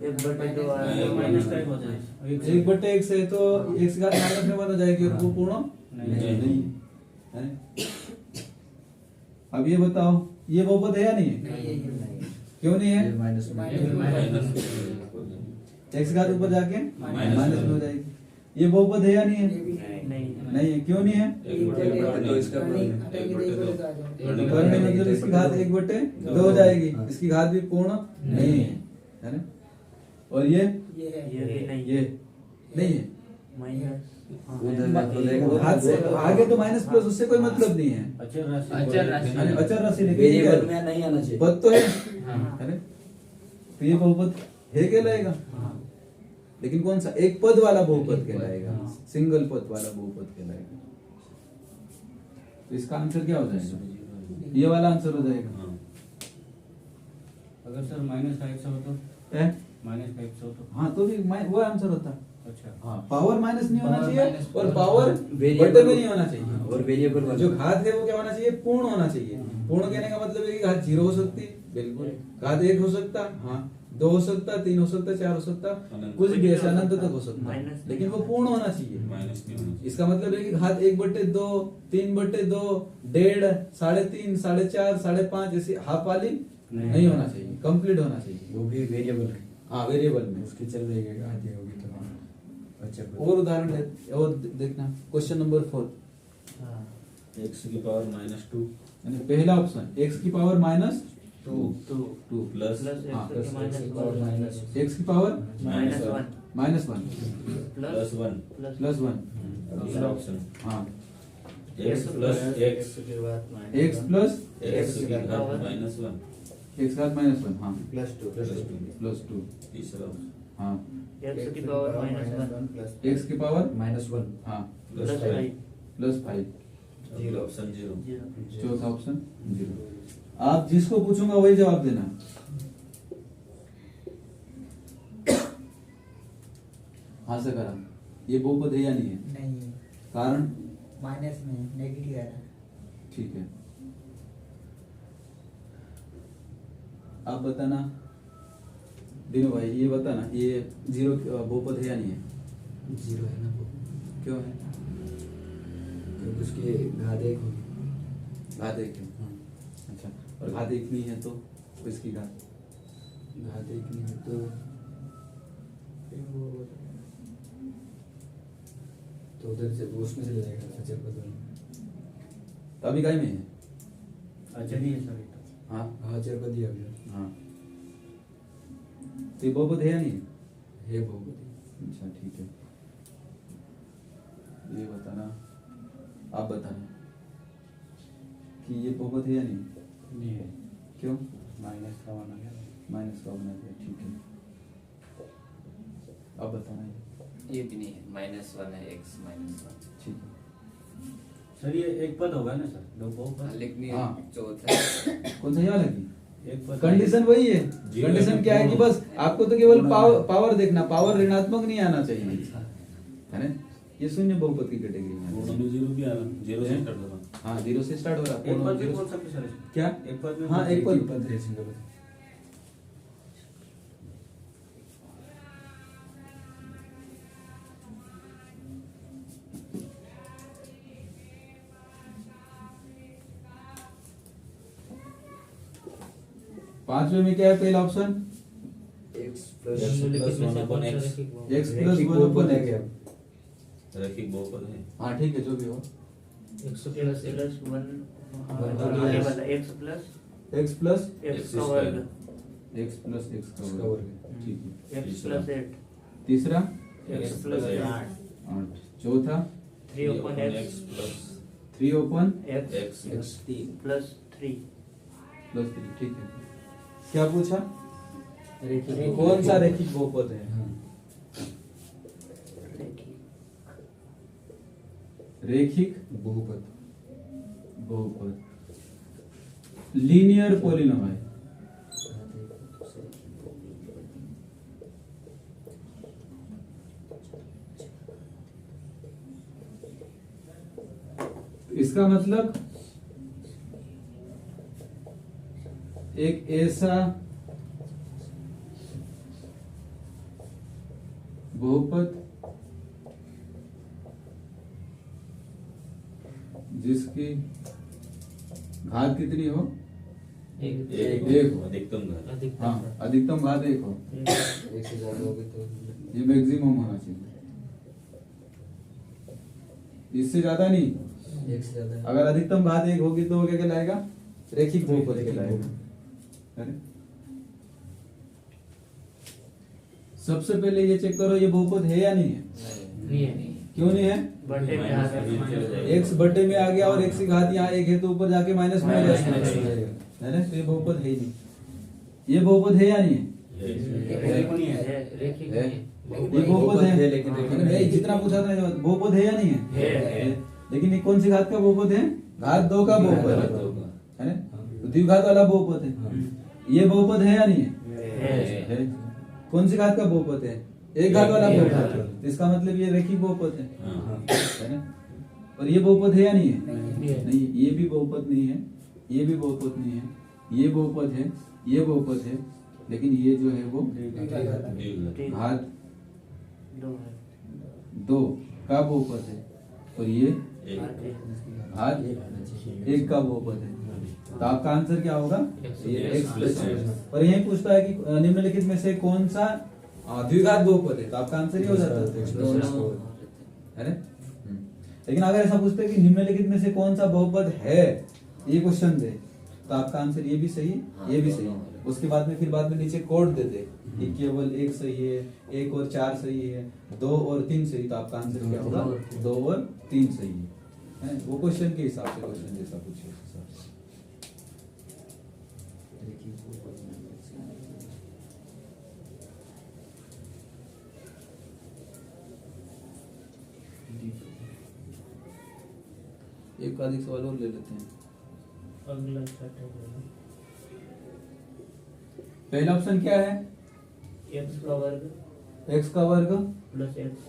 [SPEAKER 3] 1/2
[SPEAKER 1] -5
[SPEAKER 3] हो जाए।
[SPEAKER 2] 1/x है तो x घात माइनस में 1 हो जाएगी और वो पूर्ण नहीं है। अब ये बताओ ये बहुपद है या नहीं है? क्यों नहीं है?
[SPEAKER 4] माइनस
[SPEAKER 2] x घात ऊपर जाके
[SPEAKER 1] माइनस
[SPEAKER 2] माइनस में हो जाएगी। ये बहुपद है या नहीं है?
[SPEAKER 3] नहीं
[SPEAKER 2] नहीं है, क्यों नहीं है?
[SPEAKER 1] एक बटे दो इसका
[SPEAKER 2] करने मतलब इसकी घात 1/2 हो जाएगी, इसकी घात भी पूर्ण नहीं है ना? और ये
[SPEAKER 3] ये भी नहीं
[SPEAKER 2] ये नहीं है।
[SPEAKER 3] माइनस
[SPEAKER 2] घात से आगे तो माइनस प्लस, उससे कोई मतलब नहीं है।
[SPEAKER 4] अचर राशि
[SPEAKER 2] यानी अचर राशि लेकिन
[SPEAKER 5] वेरिएबल में नहीं आना चाहिए।
[SPEAKER 2] पद तो है है ना? तो ये बहुपद है कहलाएगा, लेकिन कौन सा? एक पद वाला बहुपद कहलाएगा, सिंगल पद वाला बहुपद कहलाएगा। तो इसका आंसर क्या हो जाएगा? ये वाला आंसर हो जाएगा।
[SPEAKER 1] हाँ।
[SPEAKER 4] अगर सर -5 हो तो
[SPEAKER 2] है?
[SPEAKER 4] -5 हो तो
[SPEAKER 2] हाँ, तो भी वो आंसर होता।
[SPEAKER 4] अच्छा
[SPEAKER 2] हाँ, पावर माइनस नहीं होना
[SPEAKER 4] पावर
[SPEAKER 2] चाहिए
[SPEAKER 4] माइनस
[SPEAKER 2] और पावर
[SPEAKER 5] वेरिएबल
[SPEAKER 2] बटे में नहीं होना चाहिए।
[SPEAKER 5] और वेरिएबल
[SPEAKER 2] जो घात है वो क्या होना चाहिए? पूर्ण होना चाहिए। पूर्ण कहने का मतलब है कि घात 0 हो सकती है, बिल्कुल। घात 1 हो सकता, हाँ, 2 हो सकता, 3 हो सकता, 4 हो सकता,
[SPEAKER 1] अनंत।
[SPEAKER 2] कुछ भी ऐसा अनंत तक हो सकता,
[SPEAKER 3] माइनस
[SPEAKER 2] लेकिन वो पूर्ण होना चाहिए।
[SPEAKER 1] माइनस नहीं होना
[SPEAKER 2] इसका मतलब है कि घात 1/2, 3/2, 1.5, 3.5, 4.5, 5.5 ऐसी हाफ वाली नहीं होना चाहिए, कंप्लीट होना चाहिए।
[SPEAKER 4] वो भी वेरिएबल है,
[SPEAKER 2] हाँ, वेरिएबल में।
[SPEAKER 4] उसकी चल जाएगी आधी होगी तो हाँ अच्छा
[SPEAKER 2] और उदाहरण और देखना, क्वेश्चन नंबर 4।
[SPEAKER 1] x की पावर -2
[SPEAKER 2] यानी पहला ऑप्शन x की पावर -2
[SPEAKER 3] 2
[SPEAKER 1] प्लस
[SPEAKER 2] हाँ,
[SPEAKER 3] x की माइनस
[SPEAKER 2] x की पावर
[SPEAKER 3] -1
[SPEAKER 2] -1
[SPEAKER 1] प्लस 1
[SPEAKER 2] प्लस 1
[SPEAKER 1] दूसरा ऑप्शन
[SPEAKER 2] हाँ,
[SPEAKER 1] x प्लस x
[SPEAKER 5] के बाद
[SPEAKER 2] x प्लस
[SPEAKER 1] x की घात -1
[SPEAKER 2] x घात -1 हाँ,
[SPEAKER 5] +2
[SPEAKER 2] प्लस 2
[SPEAKER 1] तीसरा ऑप्शन
[SPEAKER 2] हाँ,
[SPEAKER 3] x की पावर -1
[SPEAKER 2] x की पावर
[SPEAKER 4] -1
[SPEAKER 2] हाँ,
[SPEAKER 1] plus
[SPEAKER 3] plus
[SPEAKER 1] 5
[SPEAKER 3] 5
[SPEAKER 2] plus 5
[SPEAKER 1] zero option 0
[SPEAKER 2] चौथा ऑप्शन 0। आप जिसको पूछूंगा वही जवाब देना। हाँ से करा, ये बहुपद है या नहीं है?
[SPEAKER 6] नहीं है,
[SPEAKER 2] कारण
[SPEAKER 6] माइनस में नेगेटिव है।
[SPEAKER 2] ठीक है, आप बताना दिनो भाई, ये बताना ये 0 बहुपद है या नहीं है?
[SPEAKER 4] 0 है ना वो,
[SPEAKER 2] क्यों है?
[SPEAKER 4] क्योंकि उसकी घात 1 होगी।
[SPEAKER 2] घात 1 है, अच्छा, और घात 1 नहीं है तो इसकी घात
[SPEAKER 4] घात 1 नहीं है तो उधर से उसमें चले जाएगा अचर पद में।
[SPEAKER 2] तो अभी काय में है?
[SPEAKER 4] अचर ही है सर,
[SPEAKER 2] हाँ
[SPEAKER 4] हाँ अचर पद ही है अभी।
[SPEAKER 2] हाँ, तो ये बहुपद है या नहीं है?
[SPEAKER 4] है बहुपद।
[SPEAKER 2] अच्छा ठीक है, ये बताना, आप बताना कि ये बहुपद है या नहीं?
[SPEAKER 4] नहीं है,
[SPEAKER 2] क्यों?
[SPEAKER 4] माइनस का बना है।
[SPEAKER 2] माइनस का बना दिया, ठीक है, अब बताना
[SPEAKER 7] ये भी नहीं है, -1 है x -1।
[SPEAKER 2] ठीक है।
[SPEAKER 4] सर ये एक पद होगा ना सर, दो बहुपद।
[SPEAKER 7] लेकिन
[SPEAKER 2] हाँ।
[SPEAKER 7] चौथा
[SPEAKER 2] कौन सा यहाँ लगी?
[SPEAKER 4] एक पद
[SPEAKER 2] कंडीशन वही है।
[SPEAKER 1] जीरो
[SPEAKER 2] कंडीशन क्या है कि बस आपको तो केवल पावर देखना, पावर ऋणात्मक नहीं आना चाहिए, है ना? ये शून्य बहुपद की कैटेगरी में
[SPEAKER 1] पूर्ण भी 0 भी आना, 0 से स्टार्ट होगा।
[SPEAKER 2] हाँ, 0 से स्टार्ट हो रहा है।
[SPEAKER 4] एक पद भी
[SPEAKER 2] पूर्ण
[SPEAKER 4] बोल
[SPEAKER 2] 0
[SPEAKER 4] सकते सर इसमें।
[SPEAKER 2] क्या?
[SPEAKER 4] एक पद में
[SPEAKER 2] हाँ, एक पद।
[SPEAKER 4] पद है सिंगल।
[SPEAKER 2] पांचवे में क्या है? पहला ऑप्शन
[SPEAKER 5] x
[SPEAKER 1] x प्लस 1 अपन x
[SPEAKER 2] x प्लस 1 अपन
[SPEAKER 4] है
[SPEAKER 2] x।
[SPEAKER 4] क्या?
[SPEAKER 1] रैखिक बहुपद है।
[SPEAKER 2] हाँ ठीक है, जो भी हो।
[SPEAKER 3] x प्लस 1
[SPEAKER 4] वन
[SPEAKER 3] आगे वाला x plus
[SPEAKER 2] x plus
[SPEAKER 3] x का वर्ग
[SPEAKER 2] x प्लस x का
[SPEAKER 4] इसका
[SPEAKER 2] वर्ग,
[SPEAKER 4] वर्ग।
[SPEAKER 2] ठीक है।
[SPEAKER 3] x प्लस 8
[SPEAKER 2] तीसरा
[SPEAKER 3] x प्लस
[SPEAKER 1] 8
[SPEAKER 2] 8। चौथा
[SPEAKER 3] 3 upon
[SPEAKER 1] x
[SPEAKER 3] x
[SPEAKER 1] plus
[SPEAKER 2] 3 open
[SPEAKER 3] x
[SPEAKER 1] x
[SPEAKER 3] plus 3
[SPEAKER 2] plus 3, ठीक है। क्या पूछा?
[SPEAKER 3] रेखीय
[SPEAKER 2] कौन सा रैखिक बहुपद है?
[SPEAKER 4] हाँ।
[SPEAKER 2] रैखिक
[SPEAKER 4] बहुपद।
[SPEAKER 2] बहुपद, लीनियर पॉलिनोमियल। इसका मतलब एक ऐसा बहुपद जिसकी घात कितनी हो?
[SPEAKER 1] एक
[SPEAKER 2] एक हो।
[SPEAKER 1] अधिकतम घात।
[SPEAKER 2] हाँ, अधिकतम घात 1 हो।
[SPEAKER 4] एक से ज्यादा होगी तो
[SPEAKER 2] ये मैक्सिमम होना चाहिए, इससे ज्यादा नहीं।
[SPEAKER 5] एक से ज्यादा है।
[SPEAKER 2] अगर अधिकतम घात 1 होगी तो वो क्या कहलाएगा? रैखिक बहुपद कहलाएगा। है ना? सबसे पहले ये चेक करो ये बहुपद है या नहीं है।
[SPEAKER 3] नहीं है।
[SPEAKER 2] क्यों नहीं है?
[SPEAKER 3] बर्थडे में आ गया
[SPEAKER 2] एक्स बटे में आ गया और एक्स की घात यहाँ 1 है तो ऊपर जाके माइनस में हो जाएगा, है ना? तो ये बहुपद है ही नहीं। ये बहुपद है या नहीं है?
[SPEAKER 3] रेखिक
[SPEAKER 2] है।
[SPEAKER 3] नहीं
[SPEAKER 2] ये बहुपद है,
[SPEAKER 5] लेकिन
[SPEAKER 2] मैंने भाई जितना पूछा था बहुपद है या नहीं है?
[SPEAKER 3] है।
[SPEAKER 2] लेकिन ये कौन सी घात का बहुपद है? घात 2 का बहुपद है ना? तो द्विघात वाला बहुपद है। ये बहुपद है या नहीं है? है। कौन सी घात का बहुपद है? एक घात वाला बहुपद है। तो इसका मतलब ये रैखिक बहुपद है ना? और ये बहुपद है या नहीं है? नहीं, ये भी बहुपद नहीं है, ये भी बहुपद नहीं है, ये बहुपद है, ये बहुपद है, लेकिन ये जो है वो घात 2 का बहुपद है और ये घात 1 का बहुपद है। तो आपका आंसर क्या होगा? ये x। और यही पूछता है कि निम्नलिखित में से कौन सा द्विघात बहुपद है, तो आपका आंसर ये हो जाता है ना? लेकिन अगर ऐसा पूछते हैं कि निम्नलिखित में से कौन सा बहुपद है, ये क्वेश्चन दे, तो आपका आंसर ये भी सही, ये भी सही। उसके बाद में फिर बाद में नीचे कोड दे दे कि केवल 1 सही है, 1 और 4 सही है, 2 और 3 सही, तो आपका आंसर क्या होगा? 2 और 3 सही है। वो क्वेश्चन के हिसाब से, क्वेश्चन जैसा पूछे उस हिसाब से। एक अधिक सवाल और ले लेते हैं।
[SPEAKER 3] अगला सेट है
[SPEAKER 2] पहला ऑप्शन क्या है?
[SPEAKER 3] एक्स का वर्ग
[SPEAKER 2] x का वर्ग
[SPEAKER 3] plus x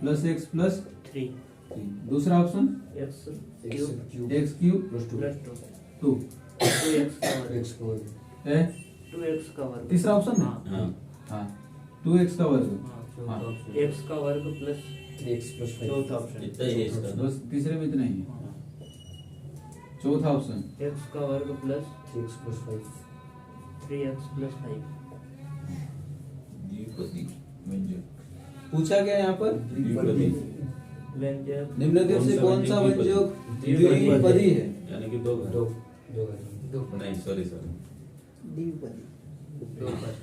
[SPEAKER 2] plus x plus
[SPEAKER 3] 3
[SPEAKER 2] दूसरा option
[SPEAKER 3] x cube
[SPEAKER 2] x cube
[SPEAKER 3] plus
[SPEAKER 2] 2
[SPEAKER 3] 2x का वर्ग
[SPEAKER 5] एक्स को
[SPEAKER 2] है।
[SPEAKER 3] 2x का वर्ग
[SPEAKER 2] तीसरा ऑप्शन है
[SPEAKER 3] हाँ
[SPEAKER 2] हाँ 2x का वर्ग।
[SPEAKER 3] हाँ x का वर्ग प्लस
[SPEAKER 5] एक्स प्लस
[SPEAKER 3] चौथा ऑप्शन
[SPEAKER 1] इतना ही है इसका।
[SPEAKER 2] बस तीसरे में इतना ही है। चौथा ऑप्शन
[SPEAKER 3] x का वर्ग plus
[SPEAKER 5] x plus 5
[SPEAKER 3] 3x plus 5
[SPEAKER 1] द्विपदी व्यंजक।
[SPEAKER 2] पूछा गया यहाँ पर
[SPEAKER 1] द्विपदी
[SPEAKER 3] व्यंजक
[SPEAKER 2] निम्नलिखित से कौन सा व्यंजक द्विपदी है?
[SPEAKER 1] यानी कि 2
[SPEAKER 5] दो
[SPEAKER 1] घन।
[SPEAKER 5] दो
[SPEAKER 1] नहीं सॉरी
[SPEAKER 6] द्विपदी।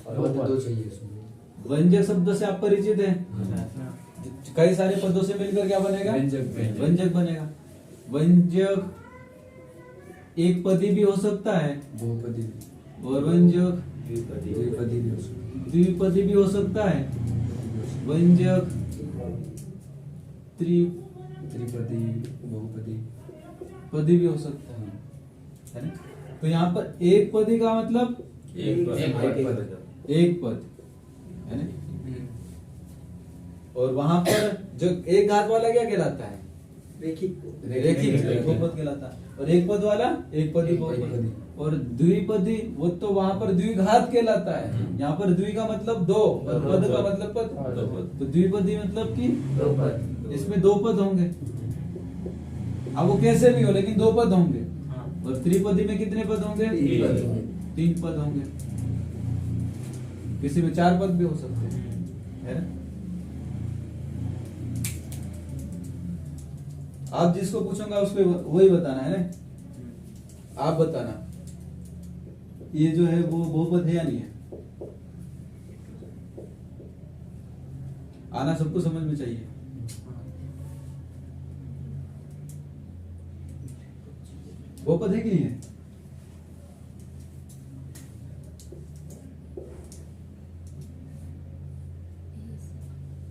[SPEAKER 5] और दो चाहिए इसमें।
[SPEAKER 2] व्यंजक शब्द से आप परिचित हैं?
[SPEAKER 3] हाँ।
[SPEAKER 2] कई सारे पदों से मिलकर क्या बनेगा?
[SPEAKER 5] व्यंजक।
[SPEAKER 2] व्यंजक बनेगा। व्यंजक एक पदी भी हो सकता है
[SPEAKER 5] बहुपदी
[SPEAKER 2] और व्यंजक
[SPEAKER 5] द्विपदी भी हो सकता है।
[SPEAKER 2] द्विपदी भी हो सकता है। व्यंजक
[SPEAKER 5] त्रिपदी बहुपदी
[SPEAKER 2] पदी भी हो सकता है ना? तो यहाँ पर एक पदी का मतलब
[SPEAKER 1] एक
[SPEAKER 2] एक पद है ना? और वहां पर जो एक घात वाला क्या कहलाता है?
[SPEAKER 6] रैखिक
[SPEAKER 2] रैखिक बहुपद कहलाता है। और एक पद वाला एक पदी बहुपद। और द्विपदी वो तो वहां पर द्विघात कहलाता है। यहाँ पर द्वि का मतलब 2 और पद का मतलब पद। तो द्विपदी मतलब कि
[SPEAKER 3] 2 पद
[SPEAKER 2] इसमें 2 पद होंगे। अब वो कैसे भी हो लेकिन 2 पद होंगे।
[SPEAKER 3] हाँ
[SPEAKER 2] और त्रिपदी में कितने पद होंगे? 3 पद होंगे। किसी में 4 पद भी हो सकते हैं, है ना? आप जिसको पूछूंगा उसको वही बताना है ना? आप बताना ये जो है वो बहुपद है या नहीं है। आना सबको समझ में चाहिए। बहुपद है कि नहीं है?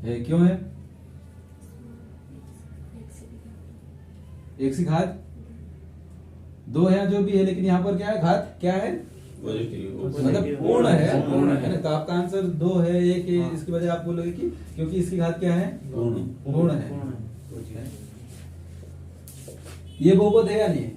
[SPEAKER 2] है क्यों है? एक सी घात 2 है जो भी है, लेकिन यहाँ पर क्या है? घात क्या है?
[SPEAKER 1] पॉजिटिव
[SPEAKER 2] मतलब पूर्ण है,
[SPEAKER 3] पूर्ण
[SPEAKER 2] है ना? तो आपका आंसर 2 है, 1 है। इसकी वजह आप बोलोगे कि क्योंकि इसकी घात क्या है?
[SPEAKER 1] पूर्ण
[SPEAKER 2] पूर्ण है। ये बहुपद है या नहीं है?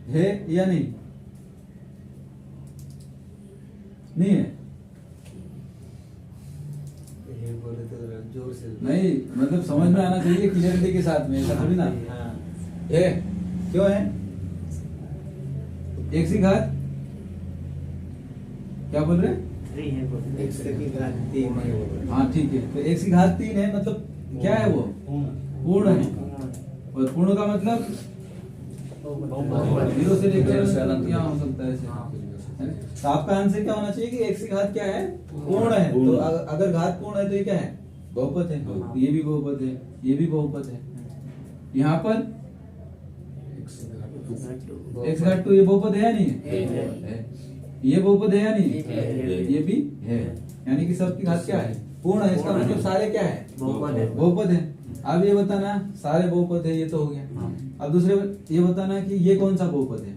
[SPEAKER 2] है या नहीं? नहीं है।
[SPEAKER 5] ये बोले तो जरा जोर से
[SPEAKER 2] नहीं मतलब समझ में आना चाहिए क्लियरिटी के साथ में, ऐसा थोड़ी ना
[SPEAKER 5] हाँ
[SPEAKER 2] है। क्यों है x की घात क्या बोल रहे हैं?
[SPEAKER 3] 3 है बोल रहे
[SPEAKER 6] x की घात 3 है।
[SPEAKER 2] हाँ ठीक है, तो x की घात 3 है मतलब क्या है वो? पूर्ण है। और पूर्ण का मतलब जीरो से लेकर यहाँ हो सकता है ऐसे। है? तो आपका आंसर क्या होना चाहिए कि x की घात क्या है? पूर्ण है। तो अगर घात पूर्ण है तो ये क्या है? बहुपद है। ये भी बहुपद है, ये भी बहुपद है। यहाँ पर x घाट 2 ये बहुपद है या नहीं है? ये बहुपद है या नहीं है? ये भी है, यानी कि सबकी घात क्या है? पूर्ण है। इसका मतलब सारे क्या है? बहुपद है। अब ये बताना सारे बहुपद है, ये तो हो गया। अब दूसरे ये बताना कि ये कौन सा बहुपद है?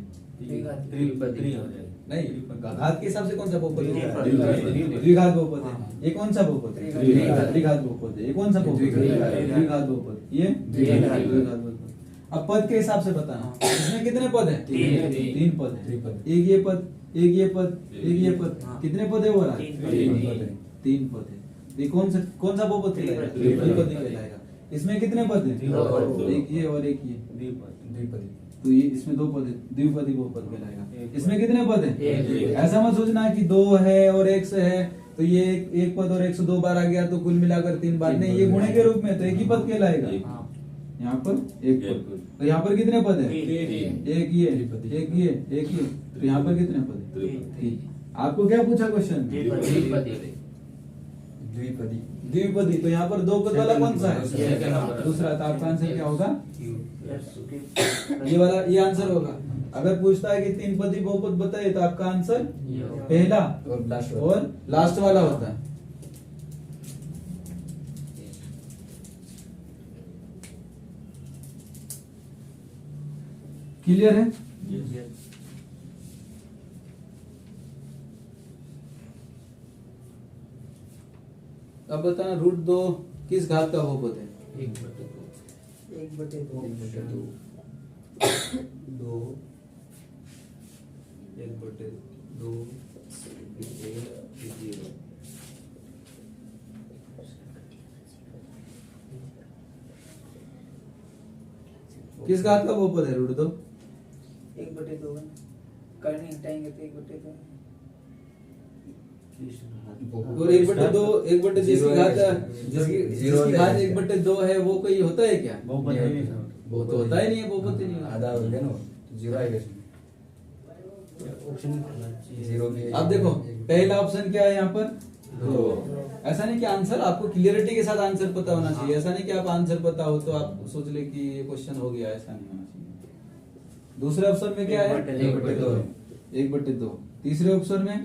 [SPEAKER 2] नहीं, घात के हिसाब से कौन सा बहुपद है? द्विघात बहुपद है। ये कौन सा बहुपद है? द्विघात बहुपद है। ये कौन सा बहुपद है? द्विघात बहुपद। ये द्विघात बहुपद। अब पद के हिसाब से बताना, इसमें कितने पद है? 3 पद है। एक ये पद, एक ये पद, एक ये पद, कितने पद है वो रहा? 3 पद है। ये कौन सा बहुपद कहलाएगा? द्विपदी कहलाएगा। इसमें कितने पद है? एक ये और एक ये द्विपदी। तो ये इसमें 2 पद है, द्विपदी बहुपद कहलाएगा। इसमें कितने पद है? ऐसा मत सोचना कि 2 है और 1 से है तो ये एक पद और 102 बार आ गया तो कुल मिलाकर 3 बार। नहीं, ये गुणे के रूप में तो एक ही पद कहलाएगा। यहाँ पर एक पद, तो यहाँ पर कितने पद है? एक ये, एक ये, एक ये, तो यहाँ पर कितने पद है? 3। आपको क्या पूछा क्वेश्चन? द्विपदी। तो यहाँ पर 2 पद वाला कौन सा है? दूसरा। तो आपका आंसर क्या होगा? ये वाला, ये आंसर होगा। अगर पूछता है कि 3 पदी बहुपद बताइए तो आपका आंसर पहला और लास्ट वाला होता है। क्लियर है? अब बताना √2 किस घात का बहुपद है?
[SPEAKER 6] 1/2
[SPEAKER 5] 2 1/2 0।
[SPEAKER 2] किस घात का बहुपद है √2?
[SPEAKER 6] 1/2 करने हटाएंगे तो 1/2
[SPEAKER 2] और 1/2 जिसकी घात 1/2 है वो कोई होता है क्या? वो तो होता ही नहीं है, बहुपद ही नहीं है।
[SPEAKER 5] आधा हो गया ना, जीरो आएगा इसमें। जीरो में
[SPEAKER 2] अब देखो पहला ऑप्शन क्या है यहाँ पर? 2। ऐसा नहीं कि आंसर आपको क्लियरिटी के साथ आंसर पता होना चाहिए। ऐसा नहीं कि आप आंसर पता हो तो आप सोच ले कि ये क्वेश्चन हो गया, ऐसा नहीं होना चाहिए। दूसरे ऑप्शन में क्या है? 1/2। तीसरे ऑप्शन में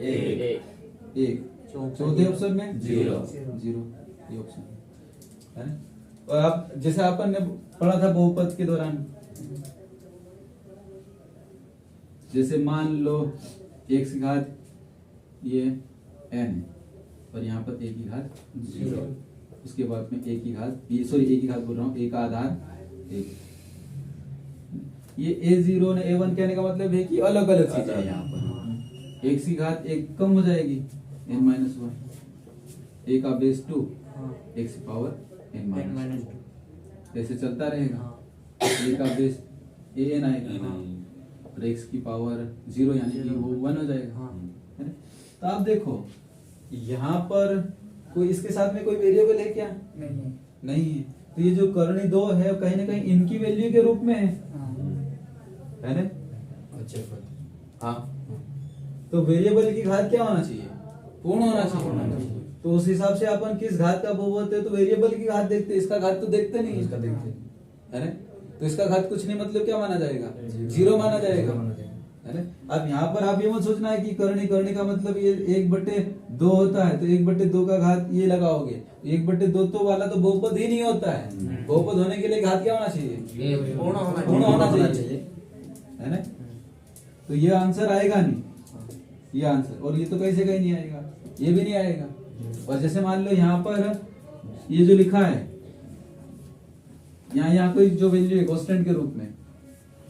[SPEAKER 2] 1। चौथे ऑप्शन में 0। ये ऑप्शन है। और आप जैसे अपन ने पढ़ा था बहुपद के दौरान, जैसे मान लो x की घात ये n है और यहाँ पर a की घात 0, उसके बाद में a की घात, सॉरी a की घात बोल रहा हूँ, a का आधार 1। ये a0 ने a1 कहने का मतलब है कि अलग अलग चीजें हैं। यहाँ पर x की घात 1 कम हो जाएगी n-1, a का बेस 2, x की पावर n-2, ऐसे चलता रहेगा। a का बेस an आएगा और x की पावर 0 यानी कि वो 1 हो जाएगा। है ना? तो आप देखो यहाँ पर कोई इसके साथ में कोई वेरिएबल है क्या? नहीं है। तो ये जो करणी 2 है कहीं ना कहीं इनकी वैल्यू के रूप में है ना?
[SPEAKER 5] अच्छा।
[SPEAKER 2] हाँ, तो वेरिएबल की घात क्या होना चाहिए? पूर्ण होना चाहिए। तो उस हिसाब से अपन किस घात का बहुपद है तो वेरिएबल की घात देखते, इसका घात तो देखते नहीं,
[SPEAKER 5] इसका देखते
[SPEAKER 2] है ना? तो इसका घात कुछ नहीं मतलब क्या माना जाएगा? 0 माना जाएगा, है ना? अब यहाँ पर आप ये मत सोचना है कि करणी का मतलब ये 1/2 होता है तो 1/2 का घात ये लगाओगे। 1/2 तो वाला तो बहुपद ही नहीं होता है। बहुपद होने के लिए घात क्या होना चाहिए? पूर्ण होना चाहिए, है ना? तो ये आंसर आएगा नहीं, ये आंसर, और ये तो कहीं से कहीं नहीं आएगा, ये भी नहीं आएगा। और जैसे मान लो यहाँ पर ये जो लिखा है यहाँ कोई जो वैल्यू है कांस्टेंट के रूप में,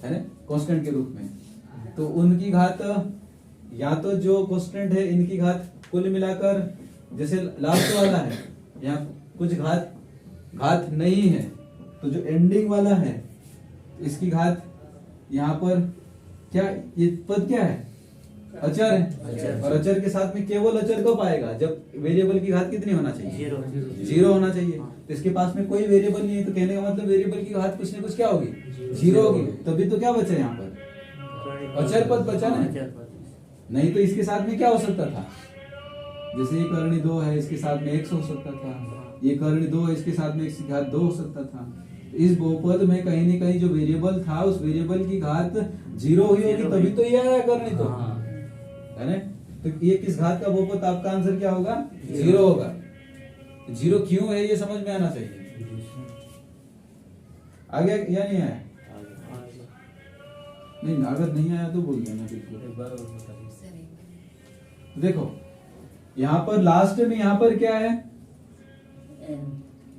[SPEAKER 2] है ना? कांस्टेंट के रूप में, तो उनकी घात या तो जो कांस्टेंट है इनकी घात कुल मिलाकर, जैसे लास्ट वाला है यहाँ कुछ घात नहीं है, तो जो एंडिंग वाला है इसकी घात यहाँ पर क्या, ये पद क्या है, अचर है, और अचर के साथ में केवल अचर कब आएगा, जब वेरिएबल की घात कितनी होना चाहिए, 0 होना चाहिए। तो इसके पास में कोई वेरिएबल नहीं है, तो कहने का मतलब वेरिएबल की घात कुछ न कुछ क्या होगी, 0 होगी। तभी तो क्या बचा यहाँ पर, अचर पद बचा ना। नहीं तो इसके साथ में क्या हो सकता था, जैसे ये कर्णी 2 है, इसके साथ में x हो सकता था, ये कर्णी 2 है, इसके साथ में x की घात 2 हो सकता था। इस बहुपद में कहीं न कहीं जो वेरिएबल था उस वेरिएबल की घात 0 हुई होगी, तभी तो ये आया कर्णी 2, है ना। तो ये किस घात का बहुपद, आपका आंसर क्या होगा, 0 होगा। 0 क्यों है ये समझ में आना चाहिए। आ गया या नहीं आया? नहीं, अगर नहीं आया तो बोल देना बिल्कुल। देखो यहाँ पर लास्ट में यहाँ पर क्या है,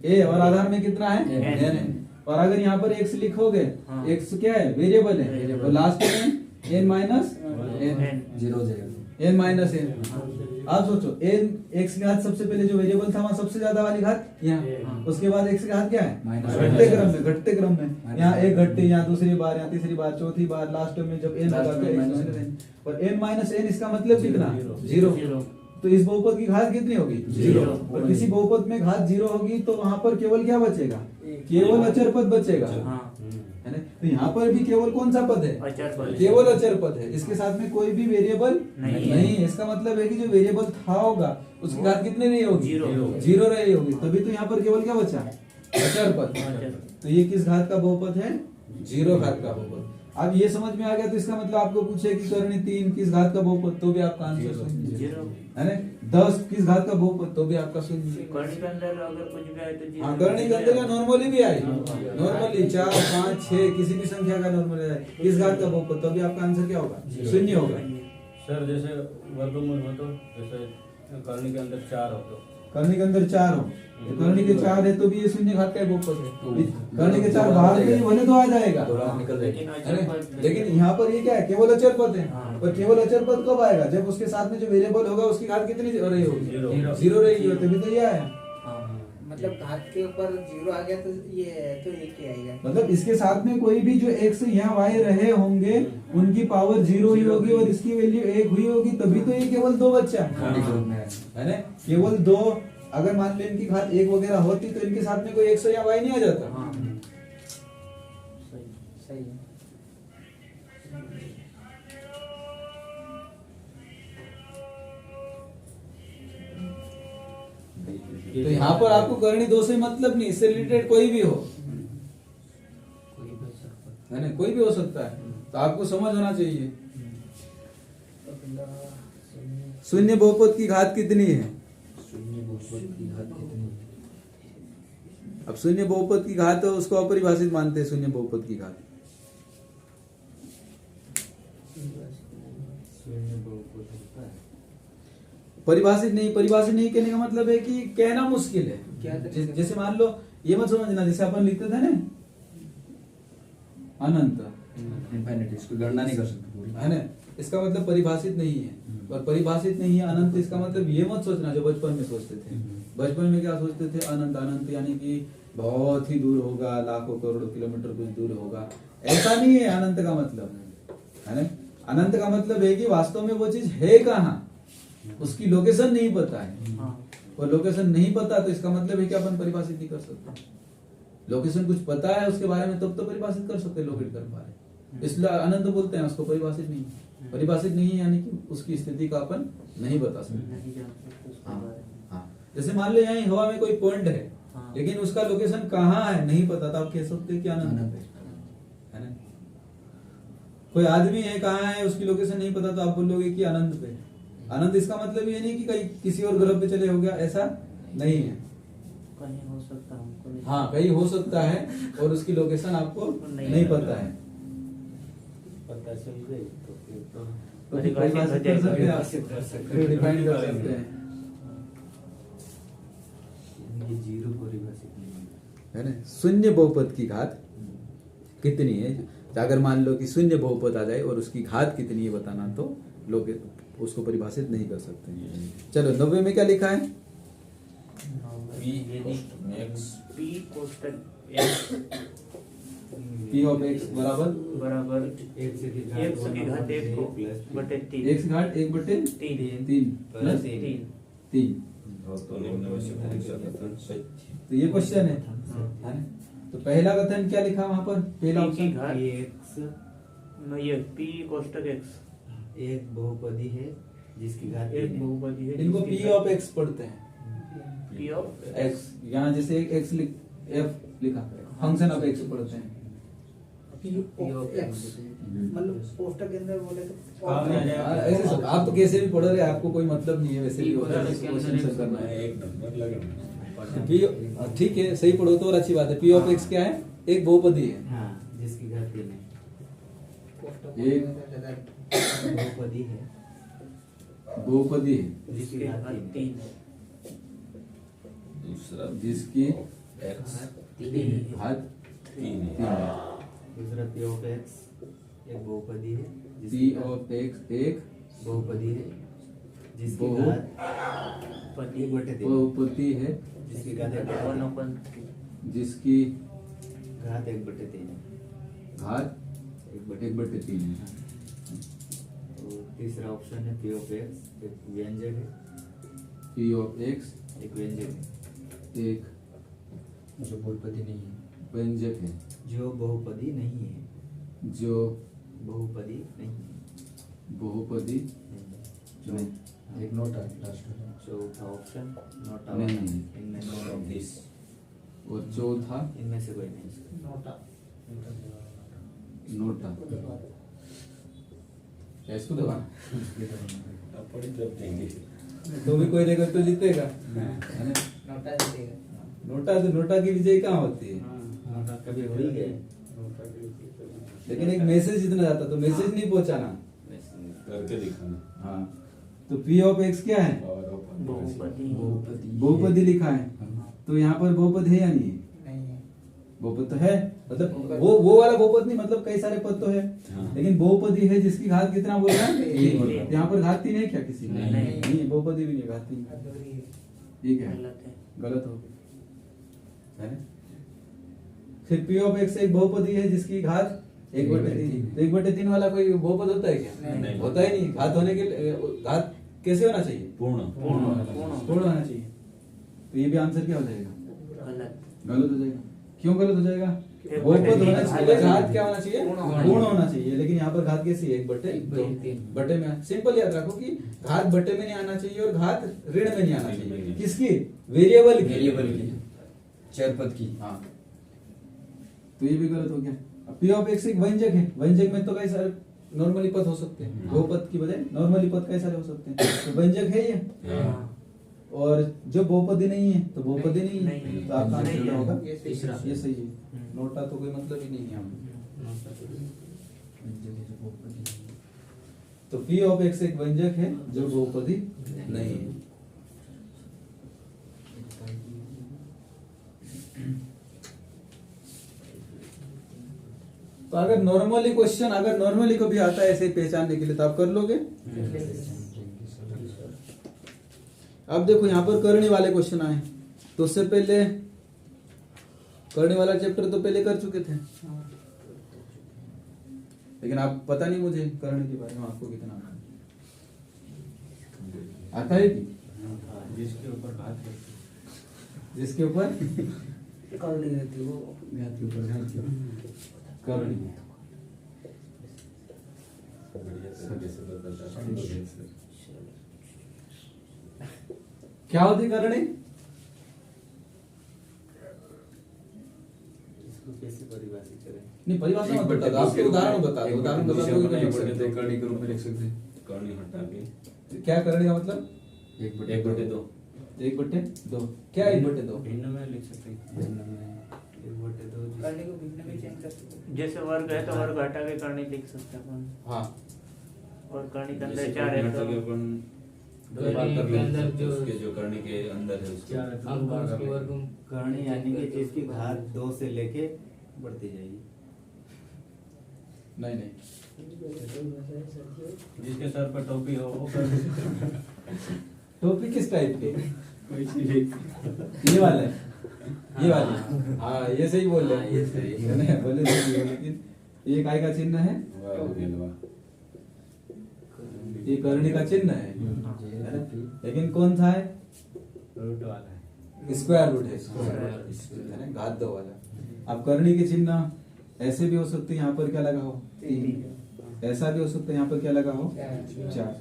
[SPEAKER 2] ए, और आधार में कितना है, n है। और अगर यहाँ पर x लिखोगे, x क्या है, वेरिएबल है, तो लास्ट में n माइनस n। आप सोचो n, x की घात सबसे पहले जो वेरिएबल था वहां सबसे ज्यादा वाली घात यहाँ, उसके बाद x की घात क्या है, घटते क्रम में। यहाँ एक घटते, यहाँ दूसरी बार, यहाँ तीसरी बार, चौथी बार, लास्ट में जब n होगा तो x माइनस n, और n माइनस n इसका मतलब कितना, 0। तो इस बहुपद की घात कितनी होगी, 0। और किसी बहुपद में घात 0 होगी तो वहां पर केवल क्या बचेगा, केवल अचर पद बचेगा, है ना। तो यहाँ पर भी केवल कौन सा पद है, केवल अचर पद है, इसके साथ में कोई भी वेरिएबल नहीं। इसका मतलब है कि जो वेरिएबल था होगा उसकी घात कितनी रही होगी, 0 रही होगी, तभी तो यहाँ पर केवल क्या बचा, अचर पद। तो ये किस घात का बहुपद है, 0 घात का बहुपद। अब ये समझ में आ गया, तो इसका मतलब आपको पूछे कि कर्णी 3 किस घात का बहुपद, तो भी आपका आंसर शून्य, है ना। 10 किस घात का बहुपद, तो भी आपका शून्य।
[SPEAKER 3] कर्णी के अंदर अगर कुछ भी आए तो
[SPEAKER 2] हाँ, कर्णी के अंदर या नॉर्मली भी आए, नॉर्मली 4, 5, 6 किसी भी संख्या का नॉर्मली आए, किस घात का बहुपद, तो भी आपका आंसर क्या होगा, शून्य होगा।
[SPEAKER 4] सर जैसे वर्गमूल हो तो, जैसे कर्णी के अंदर 4 हो तो,
[SPEAKER 2] कर्णी के अंदर 4 हो, कर्णी के 4 है तो भी ये शून्य घात का बहुपद है। कर्णी के 4 बाहर में भले तो आ जाएगा, लेकिन यहाँ पर ये क्या है, केवल अचर पद है। और केवल अचर पद कब आएगा, जब उसके साथ में जो वेरिएबल होगा उसकी घात कितनी रही होगी, 0 रहेगी, तभी तो ये आया।
[SPEAKER 6] मतलब घात के ऊपर 0 आ गया तो ये तो एक ही आएगा।
[SPEAKER 2] मतलब इसके साथ में कोई भी जो x या y रहे होंगे उनकी पावर 0 ही होगी और इसकी वैल्यू 1 हुई होगी, तभी तो ये केवल 2 बच्चा है ना, केवल 2। अगर मान लो इनकी घात 1 वगैरह होती तो इनके साथ में कोई x या y नहीं आ जाता।
[SPEAKER 6] सही है।
[SPEAKER 2] तो यहाँ पर आपको कर्णी 2 से मतलब नहीं, इससे रिलेटेड कोई भी हो, है ना, कोई भी हो सकता है, तो आपको समझ होना चाहिए। शून्य बहुपद की घात कितनी है, अब शून्य बहुपद की घात तो उसको अपरिभाषित मानते हैं, शून्य बहुपद की घात परिभाषित नहीं कहने का मतलब है कि कहना मुश्किल है। जैसे मान लो, ये मत समझना, जैसे अपन लिखते थे ना अनंत,
[SPEAKER 5] इनफाइनिटी, इसको गणना नहीं कर सकते पूरी,
[SPEAKER 2] है ना, इसका मतलब परिभाषित नहीं है। और परिभाषित नहीं है अनंत, इसका मतलब ये मत सोचना जो बचपन में सोचते थे। बचपन में क्या सोचते थे, अनंत अनंत यानी कि बहुत ही दूर होगा, लाखों करोड़ों किलोमीटर कुछ दूर होगा, ऐसा नहीं है अनंत का मतलब, है ना। अनंत का मतलब है कि वास्तव में वो चीज है कहाँ, उसकी लोकेशन नहीं पता है। और लोकेशन नहीं पता तो इसका मतलब है कि अपन परिभाषित नहीं कर सकते। लोकेशन कुछ पता है उसके बारे में, तब तो परिभाषित कर सकते, लोकेट कर पा रहे, इसलिए अनंत बोलते हैं उसको। परिभाषित नहीं, परिभाषित नहीं है यानी कि उसकी स्थिति का अपन नहीं बता सकते। हाँ, जैसे मान लो यहाँ हवा में कोई पॉइंट है, लेकिन उसका लोकेशन कहाँ है नहीं पता, तो आप कह सकते हैं कि अनंत है ना। कोई आदमी है कहाँ है उसकी लोकेशन नहीं पता, तो आप बोलोगे कि अनंत पे। अनंत इसका मतलब ये नहीं कि कहीं किसी और ग्रह पे चले हो गया, ऐसा नहीं है,
[SPEAKER 3] कहीं हो सकता है।
[SPEAKER 2] हाँ, कहीं हो सकता है और उसकी लोकेशन आपको नहीं पता है,
[SPEAKER 4] पता चल गई तो फिर तो
[SPEAKER 2] परिभाषित कर सकते हैं, आप डिफाइन कर सकते हैं,
[SPEAKER 5] ये 0 परिभाषित नहीं
[SPEAKER 2] है ना। शून्य बहुपद की घात कितनी है, अगर मान लो कि शून्य बहुपद आ जाए और उसकी घात कितनी है बताना, तो लोग उसको परिभाषित नहीं कर सकते। चलो 90 में क्या लिखा है,
[SPEAKER 1] पी एक्स
[SPEAKER 3] पी कोष्टक एक्स
[SPEAKER 2] पी ऑफ एक्स बराबर
[SPEAKER 3] बराबर
[SPEAKER 5] एक से
[SPEAKER 3] एक की घात एक को बटे तीन
[SPEAKER 2] एक्स घाट एक बटे
[SPEAKER 3] तीन
[SPEAKER 2] तीन प्लस
[SPEAKER 3] तीन
[SPEAKER 2] तीन।
[SPEAKER 1] तो निम्न में से परीक्षा कथन सत्य।
[SPEAKER 2] तो ये क्वेश्चन है ना? तो पहला कथन क्या लिखा वहां पर, पहला
[SPEAKER 3] पी की
[SPEAKER 2] ऑप्शन
[SPEAKER 3] घात
[SPEAKER 5] एक्स
[SPEAKER 3] न, ये पी कोष्टक एक्स
[SPEAKER 5] एक बहुपदी है जिसकी घात
[SPEAKER 3] एक
[SPEAKER 5] तीन है।
[SPEAKER 3] बहुपदी है
[SPEAKER 2] इनको
[SPEAKER 3] जिसकी
[SPEAKER 2] पी
[SPEAKER 3] घात-
[SPEAKER 2] ऑफ एक्स पढ़ते हैं।
[SPEAKER 3] पी ऑफ
[SPEAKER 2] एक्स यहाँ जैसे एक्स एफ लिखा, फंक्शन ऑफ एक्स पढ़ते हैं।
[SPEAKER 6] मतलब पोस्टर के अंदर बोले तो
[SPEAKER 4] हाँ,
[SPEAKER 2] ऐसे सब आप तो कैसे भी पढ़ रहे हैं, आपको कोई मतलब नहीं है वैसे भी होता है,
[SPEAKER 3] P ऑफ
[SPEAKER 2] क्वेश्चन सब करना है।
[SPEAKER 1] एक नंबर लगेगा।
[SPEAKER 2] पी ठीक है, सही पढ़ो तो और अच्छी बात है। पी ऑफ एक्स क्या है, एक बहुपदी है।
[SPEAKER 5] हाँ जिसकी घात तीन है।
[SPEAKER 2] एक
[SPEAKER 5] बहुपदी है
[SPEAKER 2] बहुपदी है
[SPEAKER 5] जिसकी
[SPEAKER 3] जिसकी
[SPEAKER 5] घात
[SPEAKER 3] घात
[SPEAKER 5] तीन
[SPEAKER 3] तीन
[SPEAKER 1] दूसरा
[SPEAKER 2] जिसकी
[SPEAKER 1] एक्स
[SPEAKER 3] तीन
[SPEAKER 2] घात
[SPEAKER 1] तीन
[SPEAKER 2] तीन
[SPEAKER 1] है।
[SPEAKER 2] है।
[SPEAKER 5] दूसरा पी ऑफ एक्स एक बहुपदी है
[SPEAKER 2] पी
[SPEAKER 5] जिसकी घात
[SPEAKER 2] ऑफ एक्स एक
[SPEAKER 5] बहुपदी है जिसकी
[SPEAKER 2] बहु-
[SPEAKER 5] घात
[SPEAKER 3] पति
[SPEAKER 5] एक बटे तीन
[SPEAKER 2] बहुपदी है
[SPEAKER 5] जिसकी घात एक बटे
[SPEAKER 3] वन
[SPEAKER 5] तीन।
[SPEAKER 3] अपन टू
[SPEAKER 2] जिसकी
[SPEAKER 5] घात एक बटे तीन है।
[SPEAKER 2] घात एक बटे तीन है।
[SPEAKER 5] और तीसरा ऑप्शन है पी ऑफ एक्स एक व्यंजक है
[SPEAKER 2] पी ऑफ एक्स
[SPEAKER 5] एक व्यंजक है
[SPEAKER 2] एक
[SPEAKER 5] जो बहुपदी नहीं है
[SPEAKER 2] व्यंजक है
[SPEAKER 5] जो बहुपदी नहीं है
[SPEAKER 2] जो
[SPEAKER 5] बहुपदी नहीं है
[SPEAKER 2] बहुपदी
[SPEAKER 5] नहीं।
[SPEAKER 2] एक नोटा लास्ट में।
[SPEAKER 5] चौथा ऑप्शन नोट
[SPEAKER 2] नहीं।
[SPEAKER 5] इनमें नोट ऑफ दिस
[SPEAKER 2] और चौथा
[SPEAKER 5] इनमें से कोई नहीं।
[SPEAKER 6] NOTA
[SPEAKER 2] NOTA. क्या इसको दबाना?
[SPEAKER 1] अब पढ़ी जब देंगे।
[SPEAKER 2] तो भी कोई देगा तो जीतेगा, है ना?
[SPEAKER 6] नोटा जीतेगा।
[SPEAKER 2] नोटा की विजय कहाँ होती है?
[SPEAKER 5] कभी हो ही गए
[SPEAKER 2] लेकिन एक मैसेज इतना जाता तो मैसेज नहीं पहुंचाना।
[SPEAKER 1] करके दिखाना।
[SPEAKER 2] हाँ, तो पी ऑफ एक्स क्या है?
[SPEAKER 1] और अपन
[SPEAKER 3] बहुपदी
[SPEAKER 2] बहुपदी लिखा है, तो यहाँ पर बहुपद है या नहीं?
[SPEAKER 6] नहीं है।
[SPEAKER 2] बहुपद तो है, मतलब वो वाला बहुपद नहीं, मतलब कई सारे पद तो है,
[SPEAKER 1] हाँ।
[SPEAKER 2] लेकिन बहुपदी है जिसकी घात कितना बोल रहा है?
[SPEAKER 6] तीन।
[SPEAKER 2] तीन। यहाँ पर घात तीन है क्या किसी में?
[SPEAKER 3] नहीं।
[SPEAKER 2] नहीं, बहुपदी भी नहीं, घात तीन।
[SPEAKER 6] अधूरी है।
[SPEAKER 2] ठीक है,
[SPEAKER 3] गलत है
[SPEAKER 2] गलत हो गया, है ना? फिर पी ऑफ एक्स एक बहुपदी है जिसकी घात एक बटे तीन। तो एक बटे तीन वाला कोई बहुपद होता है क्या?
[SPEAKER 1] नहीं।
[SPEAKER 2] होता ही नहीं। घात होने के लिए घात कैसे होना चाहिए?
[SPEAKER 1] पूर्ण
[SPEAKER 2] पूर्ण होना चाहिए। तो ये भी आंसर क्या हो जाएगा?
[SPEAKER 3] गलत
[SPEAKER 2] गलत हो जाएगा। क्यों गलत हो जाएगा?
[SPEAKER 3] एक
[SPEAKER 2] बहुपद
[SPEAKER 3] बटे
[SPEAKER 2] होना
[SPEAKER 3] तीन।
[SPEAKER 2] चाहिए, घात क्या होना चाहिए?
[SPEAKER 6] पूर्ण
[SPEAKER 2] पूर्ण होना चाहिए, लेकिन यहाँ पर घात कैसी है? एक बटे
[SPEAKER 6] तीन।
[SPEAKER 2] बटे में। सिंपल याद रखो कि घात बटे में नहीं आना चाहिए और घात ऋण में नहीं आना चाहिए। किसकी? वेरिएबल की, चरपद की। हाँ, तो ये भी गलत हो गया। पी ऑफ एक्स एक व्यंजक है, व्यंजक में तो कई सारे नॉर्मली पद हो सकते हैं, बहुपद की बजाय नॉर्मली पद कई सारे हो सकते हैं। तो व्यंजक है ये,
[SPEAKER 1] हाँ।
[SPEAKER 2] और जो बहुपदी नहीं है तो बहुपदी नहीं है,
[SPEAKER 3] नहीं।
[SPEAKER 2] तो आपका आंसर
[SPEAKER 3] नहीं
[SPEAKER 2] क्या
[SPEAKER 3] है।
[SPEAKER 2] होगा?
[SPEAKER 6] ये सही है।
[SPEAKER 2] ये सही है। नोटा तो कोई मतलब ही नहीं है हमें। तो पी ऑफ एक्स एक व्यंजक है जो बहुपदी नहीं है। तो अगर नॉर्मली कभी आता है ऐसे पहचानने के लिए तो आप कर लोगे। अब देखो यहाँ पर करने वाले क्वेश्चन आए, तो उससे पहले करने वाला चैप्टर तो पहले कर चुके थे, लेकिन आप पता नहीं मुझे करने के बारे में आपको कितना आता है कि
[SPEAKER 4] जिसके ऊपर घात है
[SPEAKER 2] जिसके ऊपर
[SPEAKER 6] करनी रहती वो
[SPEAKER 2] घात के ऊपर घात के करनी
[SPEAKER 1] बढ़िया तरीके से बताता है।
[SPEAKER 2] क्या होती करनी?
[SPEAKER 5] इसको कैसे परिभाषित करें?
[SPEAKER 2] नहीं, परिभाषा मत बता दो, आपके उदाहरण बता दो। उदाहरण बता दो कि लिख सकते हो।
[SPEAKER 1] करनी के रूप में लिख सकते हैं। करनी हटा के
[SPEAKER 2] क्या करने का मतलब?
[SPEAKER 1] एक बटे दो।
[SPEAKER 2] एक बटे दो। क्या एक बटे दो?
[SPEAKER 4] भिन्न में लिख सकते हैं।
[SPEAKER 5] भिन्न में एक बटे दो
[SPEAKER 6] करने को भिन्न में चेंज कर सकते हैं।
[SPEAKER 3] जैसे वर्ग है तो वर्ग हटा के करनी लिख सकते हैं अपन,
[SPEAKER 2] हाँ,
[SPEAKER 3] और करनी के
[SPEAKER 1] जैसे
[SPEAKER 3] अंदर चार है
[SPEAKER 1] हटा के
[SPEAKER 3] तो
[SPEAKER 1] अपन
[SPEAKER 8] दो
[SPEAKER 1] बात कर
[SPEAKER 8] के
[SPEAKER 1] लेते
[SPEAKER 8] अंदर
[SPEAKER 1] हैं,
[SPEAKER 8] जो-
[SPEAKER 1] उसके जो करनी के अंदर है उसको
[SPEAKER 4] चार है तो
[SPEAKER 8] अब
[SPEAKER 4] बार
[SPEAKER 8] उसके
[SPEAKER 4] कर
[SPEAKER 8] वर्ग
[SPEAKER 5] करणी यानी कि जिसकी घात 2 से लेके बढ़ती जाएगी।
[SPEAKER 2] नहीं नहीं,
[SPEAKER 4] जिसके सर पर टोपी हो वो कर
[SPEAKER 2] टोपी किस टाइप के? ये वाला है, ये वाला, हाँ ये सही बोल रहे
[SPEAKER 7] हाँ,
[SPEAKER 2] हैं।
[SPEAKER 7] ये सही है।
[SPEAKER 2] नहीं, बोले सही है, लेकिन ये काय का चिन्ह है,
[SPEAKER 1] वाह, हो गेलं बा.
[SPEAKER 2] ये करणी का चिन्ह है ना? लेकिन कौन सा है,
[SPEAKER 4] रूट वाला है।
[SPEAKER 2] स्क्वायर रूट है ना, घात 2 वाला। अब करणी के चिन्ह ऐसे भी हो सकते हैं, यहाँ पर क्या लगा हो 3, ऐसा भी हो सकता है यहाँ पर क्या लगा हो 4,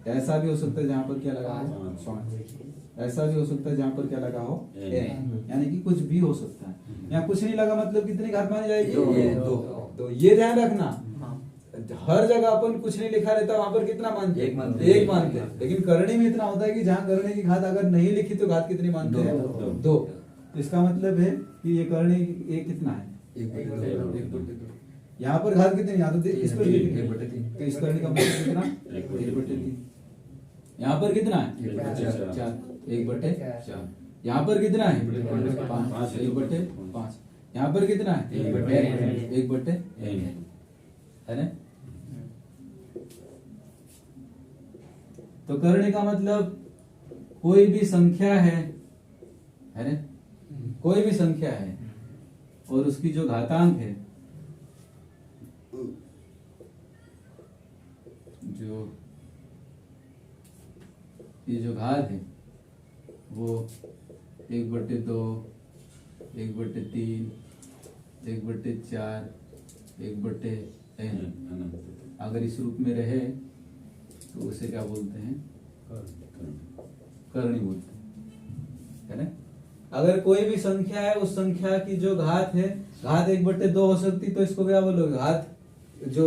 [SPEAKER 2] ऐसा भी हो सकता है जहाँ पर क्या लगा हो 5, ऐसा भी हो सकता है जहाँ पर क्या लगा हो n, यानी कि कुछ भी हो सकता है। यहाँ कुछ नहीं लगा मतलब कितनी घात मानी जाएगी, 2। तो ये ध्यान रखना, हर जगह अपन कुछ नहीं लिखा रहता, वहां पर कितना मानते
[SPEAKER 7] एक मानते
[SPEAKER 2] हैं,
[SPEAKER 7] हैं।
[SPEAKER 2] एक मानते हैं। लेकिन करणी में इतना होता है कि जहाँ करणी की घात अगर नहीं लिखी तो घात कितनी मानते हैं, 2। इसका मतलब है कि ये करणी ये कितना है, 1/2। यहाँ पर घात कितनी, यहाँ तो इस पर लिखी है, तो इस करणी का मतलब कितना, 1/3। यहाँ पर कितना है 4, 1/4। यहाँ पर कितना है 5, 1/5। यहाँ पर कितना है 1/n, है ना। तो करने का मतलब कोई भी संख्या है ना, कोई भी संख्या है और उसकी जो घातांक है, जो ये जो घात है वो 1/2, 1/3, 1/4, 1/n अगर इस रूप में रहे तो उसे क्या बोलते हैं, करणी बोलते हैं, है ना। अगर कोई भी संख्या है, उस संख्या की जो घात है, घात 1/2 हो सकती, तो इसको क्या बोलोगे, घात जो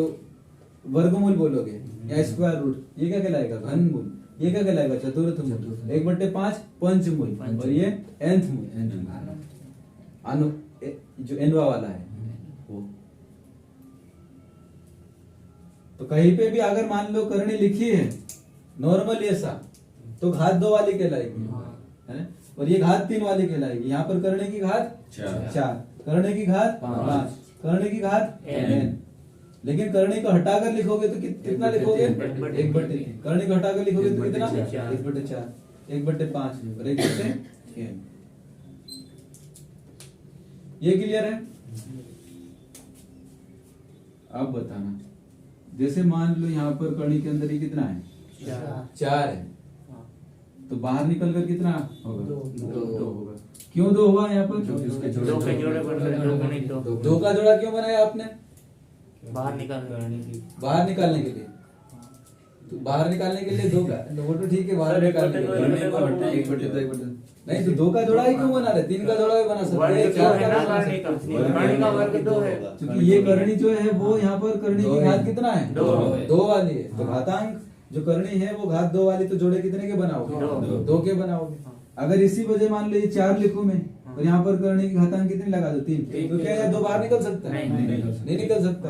[SPEAKER 2] वर्गमूल बोलोगे या स्क्वायर रूट, ये क्या कहलाएगा, घनमूल। ये क्या कहलाएगा, चतुर्थ मूल। 1/5 पंचमूल, और ये nth मूल, अनु जो nवा वाला है वो। तो कहीं पे भी अगर मान लो करणी लिखी है नॉर्मल ऐसा, तो घात 2 वाली कहलाएगी, है ना। और ये घात 3 वाली कहलाएगी। यहाँ पर करने की घात 4, करने की घात 5, करने की घात n। लेकिन करने को हटाकर लिखोगे तो कितना लिखोगे, 1/3। करने को हटाकर लिखोगे तो कितना, 1/4, 1/5 और 1/n। ये क्लियर है। अब बताना, जैसे मान लो यहाँ पर करणी के अंदर ये कितना है, 4 है, तो बाहर निकल कर कितना होगा, 2 होगा। क्यों 2 होगा यहाँ पर,
[SPEAKER 3] 2 के जोड़े बनकर 2 गुणित 2।
[SPEAKER 2] 2 का जोड़ा क्यों बनाया आपने,
[SPEAKER 3] बाहर निकालने की।
[SPEAKER 2] बाहर निकालने के लिए। तो बाहर निकालने के लिए 2 का, वो तो ठीक है, बाहर निकालने के लिए 1/2 नहीं, तो 2 का जोड़ा ही क्यों बना रहे, 3 का जोड़ा भी बना सकते हैं, 4 का बना सकते हैं।
[SPEAKER 3] करणी का वर्ग 2 है,
[SPEAKER 2] क्योंकि ये करणी जो है वो यहाँ पर करणी की घात कितना है, 2 वाली है। तो घातांक जो करणी है वो घात 2 वाली, तो जोड़े कितने के बनाओगे, 2 के बनाओगे। अगर इसी वजह मान लो ये 4 लिखूं मैं, और यहाँ पर करणी की घातांक कितनी लगा दो, 3, तो क्या 2 बाहर निकल सकता है, नहीं निकल सकता।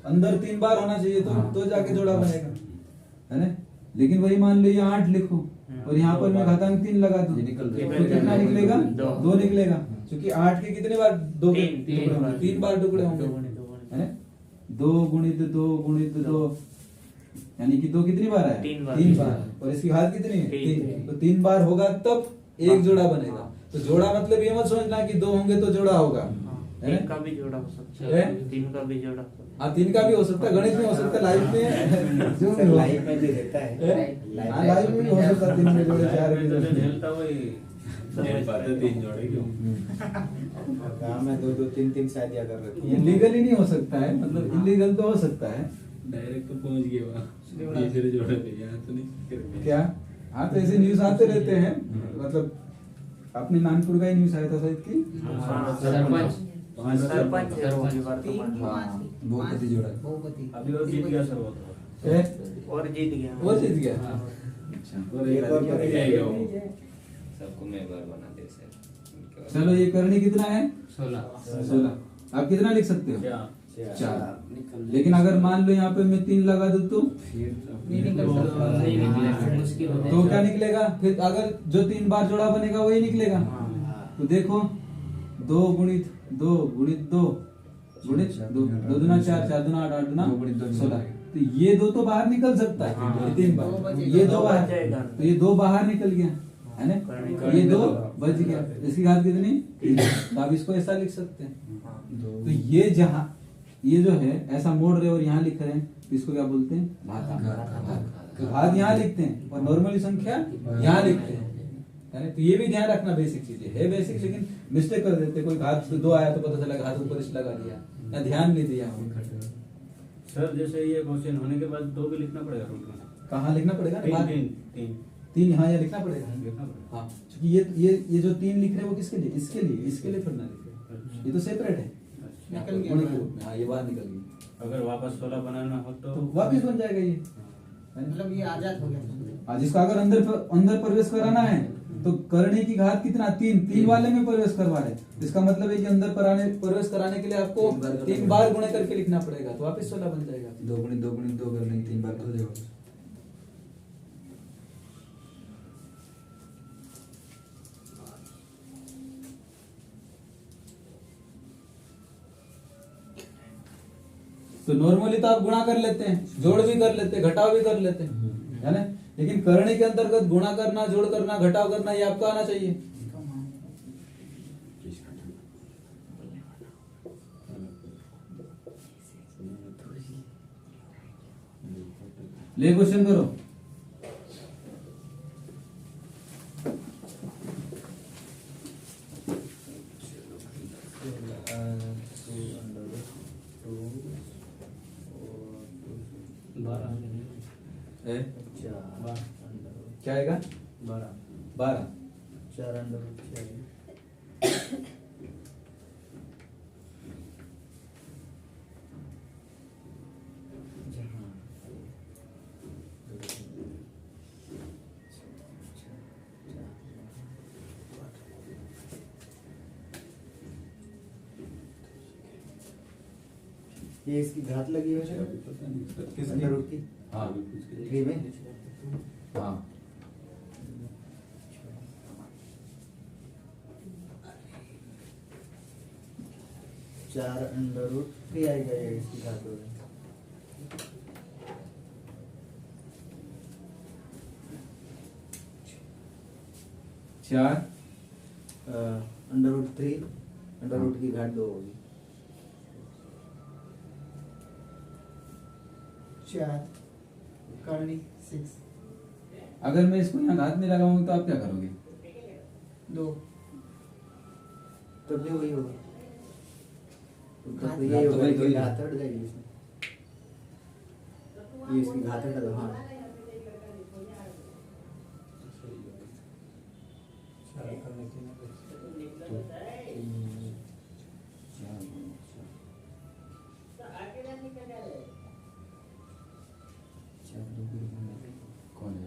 [SPEAKER 2] अंदर 3 बार होना चाहिए तो जाके जोड़ा बनेगा, है ना। लेकिन वही मान लो ये 8 लिखो और यहाँ पर मैं घातांक 3 लगा दूं, तो कितना निकलेगा, 2 निकलेगा। क्योंकि 8 के कितने बार, 3 बार टुकड़े होंगे, है ना। 2 गुणित 2 गुणित 2, यानी कि 2 कितनी बार है, 3 बार। और इसकी घात कितनी है, 3। तो 3 बार होगा तब एक जोड़ा बनेगा। तो जोड़ा मतलब ये मत सोचना कि 2 होंगे तो जोड़ा होगा, है
[SPEAKER 3] 3
[SPEAKER 2] ना।
[SPEAKER 3] का भी जोड़ा हो सकता
[SPEAKER 2] है?
[SPEAKER 3] है, 3 का भी जोड़ा।
[SPEAKER 2] हाँ 3 का भी हो सकता है, गणित में हो सकता है, लाइफ में जो भी हो।
[SPEAKER 5] लाइफ में भी रहता है,
[SPEAKER 2] हाँ लाइफ में भी हो सकता है, 3 के जोड़े 4 के जोड़े।
[SPEAKER 4] झेलता वही
[SPEAKER 1] झेल पाते 3 जोड़े क्यों,
[SPEAKER 5] गाँव में 2-2, 3-3 शादियां कर रखी
[SPEAKER 2] ये
[SPEAKER 5] है।
[SPEAKER 2] लीगली नहीं हो सकता है, मतलब इलीगल तो हो सकता है।
[SPEAKER 1] डायरेक्ट तो पहुंच गए वहाँ, तीसरे जोड़े पे, यहाँ तो नहीं।
[SPEAKER 2] क्या, हाँ तो ऐसे न्यूज आते रहते हैं, मतलब अपने नानपुर का ही न्यूज आया था शायद की,
[SPEAKER 3] सरपंच है वो भी वर्तमान में।
[SPEAKER 2] बहुपति जोड़ा
[SPEAKER 6] बहुपति
[SPEAKER 4] अभी वो जीत गया सर, वो तो
[SPEAKER 2] है,
[SPEAKER 3] और जीत गया
[SPEAKER 2] वो जीत गया।
[SPEAKER 4] हाँ।
[SPEAKER 2] अच्छा
[SPEAKER 1] और एक और क्या जाएगा वो,
[SPEAKER 7] सबको मेंबर बना दे सर।
[SPEAKER 2] चलो ये करनी कितना है,
[SPEAKER 4] 16।
[SPEAKER 2] आप कितना लिख सकते हो,
[SPEAKER 4] क्या
[SPEAKER 2] 4। लेकिन अगर मान लो यहाँ पे मैं 3 लगा दूं तो
[SPEAKER 6] नहीं निकल सकता,
[SPEAKER 3] नहीं निकलेगा, मुश्किल हो
[SPEAKER 2] तो क्या निकलेगा, फिर अगर जो 3 बार जोड़ा बनेगा वही निकलेगा। तो देखो 2 गुणित 2 गुणित 2 गुणित 2, 2 दूना 4, 4 दूना 8, 8 दूना 16। तो ये 2 तो बाहर निकल सकता है, ये 3 बार, ये 2 बाहर, तो ये 2 बाहर निकल गया, है ना, ये 2 बच गया, इसकी घात कितनी 3, तो आप इसको ऐसा लिख सकते हैं। तो ये जहाँ ये जो है ऐसा मोड़ रहे और यहाँ लिख रहे हैं, तो इसको क्या बोलते हैं, घातांक। तो घात यहाँ लिखते हैं और नॉर्मली संख्या यहाँ लिखते हैं, है ना। तो ये भी ध्यान रखना, बेसिक चीजें है बेसिक, लेकिन मिस्टेक कर देते, कोई घात 2 आया तो पता चला घात ऊपर इस लगा दिया, या ध्यान नहीं दिया।
[SPEAKER 4] सर जैसे ये क्वेश्चन होने के बाद 2 भी लिखना पड़ेगा रूट में,
[SPEAKER 2] कहाँ लिखना पड़ेगा,
[SPEAKER 4] 3
[SPEAKER 2] हाँ यहाँ लिखना पड़ेगा।
[SPEAKER 4] लिखना पड़ेगा।
[SPEAKER 2] हाँ, क्योंकि ये जो 3 लिख रहे हैं वो किसके लिए, इसके लिए थोड़ा ना लिख रहे, ये तो सेपरेट है,
[SPEAKER 6] निकल गया
[SPEAKER 2] गुणक के
[SPEAKER 6] बाहर।
[SPEAKER 2] रूप में। हाँ, ये बाहर निकल गई,
[SPEAKER 4] अगर वापस 16 बनाना हो
[SPEAKER 2] तो वापिस बन जाएगा ये,
[SPEAKER 6] मतलब ये आजाद हो गया।
[SPEAKER 2] हाँ, जिसका अगर अंदर प्रवेश कराना है तो करने की घात कितना, 3 वाले में प्रवेश करवा रहे, इसका मतलब है कि अंदर प्रवेश कराने के लिए आपको 3 बार गुणे करके लिखना पड़ेगा, तो वापिस 16 बन जाएगा।
[SPEAKER 8] 2 गुणित 2 गुणित 2 करने 3 बार हो जाएगा।
[SPEAKER 2] तो नॉर्मली तो आप गुणा कर लेते हैं, जोड़ भी कर लेते हैं, घटाव भी कर लेते हैं, है ना, लेकिन करने के अंतर्गत गुणा करना, जोड़ करना, घटाव करना, ये आपको आना चाहिए। ले क्वेश्चन करो। है? क्या आएगा, 12
[SPEAKER 5] 4 अंडर 6 ये इसकी घात लगी हो जाएगा अंडर रूट की,
[SPEAKER 2] हाँ
[SPEAKER 5] 3 में।
[SPEAKER 2] हाँ,
[SPEAKER 5] चार अंडर रूट 3 आएगा, ये इसकी घात हो गई।
[SPEAKER 2] 4
[SPEAKER 5] अंडर रूट 3, अंडर रूट की घात 2 होगी।
[SPEAKER 6] 4 करनी 6
[SPEAKER 2] अगर मैं इसको यहाँ घात में लगाऊंगा तो आप क्या करोगे,
[SPEAKER 6] 2
[SPEAKER 5] तब भी वही होगा,
[SPEAKER 6] घात
[SPEAKER 5] तो ये
[SPEAKER 2] तो
[SPEAKER 5] होगा
[SPEAKER 2] वही
[SPEAKER 5] कि
[SPEAKER 2] वही
[SPEAKER 5] घात हट जाएगी इसमें, ये इसकी घात हटा दो। हाँ
[SPEAKER 2] कौन है?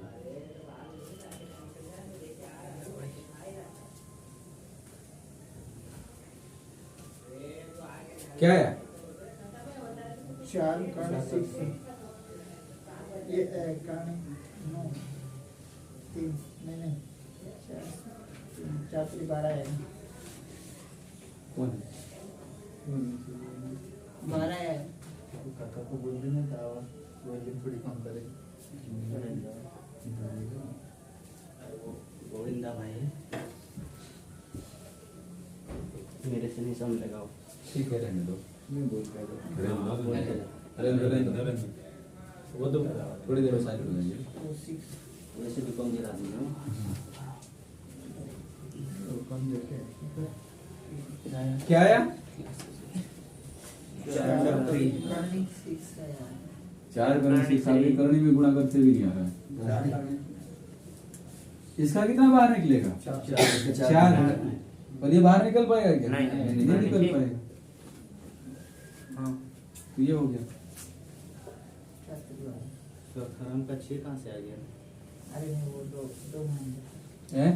[SPEAKER 2] क्या है,
[SPEAKER 6] 4 करनी 6 ये करनी 9 3 नहीं 4 3 12 है,
[SPEAKER 2] कौन है?
[SPEAKER 6] 12 है।
[SPEAKER 5] काका को बोल देना था, वो थोड़ी कम करे।
[SPEAKER 3] गोविंदा भाई मेरे से नहीं समझेगा वो।
[SPEAKER 2] ठीक है, रहने दो,
[SPEAKER 5] मैं बोल रहा था
[SPEAKER 2] रहने दो, वो तो थोड़ी देर में साइड हो जाएंगे।
[SPEAKER 6] 2 6
[SPEAKER 3] वैसे भी कम गिरा दूंगा।
[SPEAKER 5] कम देते
[SPEAKER 2] क्या आया,
[SPEAKER 6] 4 करनी 6 है यार।
[SPEAKER 2] 4 करनी 6 आगे करनी में गुणा करते भी नहीं आ रहा है। इसका कितना बाहर निकलेगा, 4, और ये बाहर निकल पाएगा क्या,
[SPEAKER 3] नहीं,
[SPEAKER 2] नहीं निकल पाएगा।
[SPEAKER 5] हाँ
[SPEAKER 2] तो ये हो गया,
[SPEAKER 6] 4 3 12।
[SPEAKER 5] तो खराम का 6 कहाँ से आ गया?
[SPEAKER 6] अरे नहीं वो 2 मान लिया,
[SPEAKER 2] है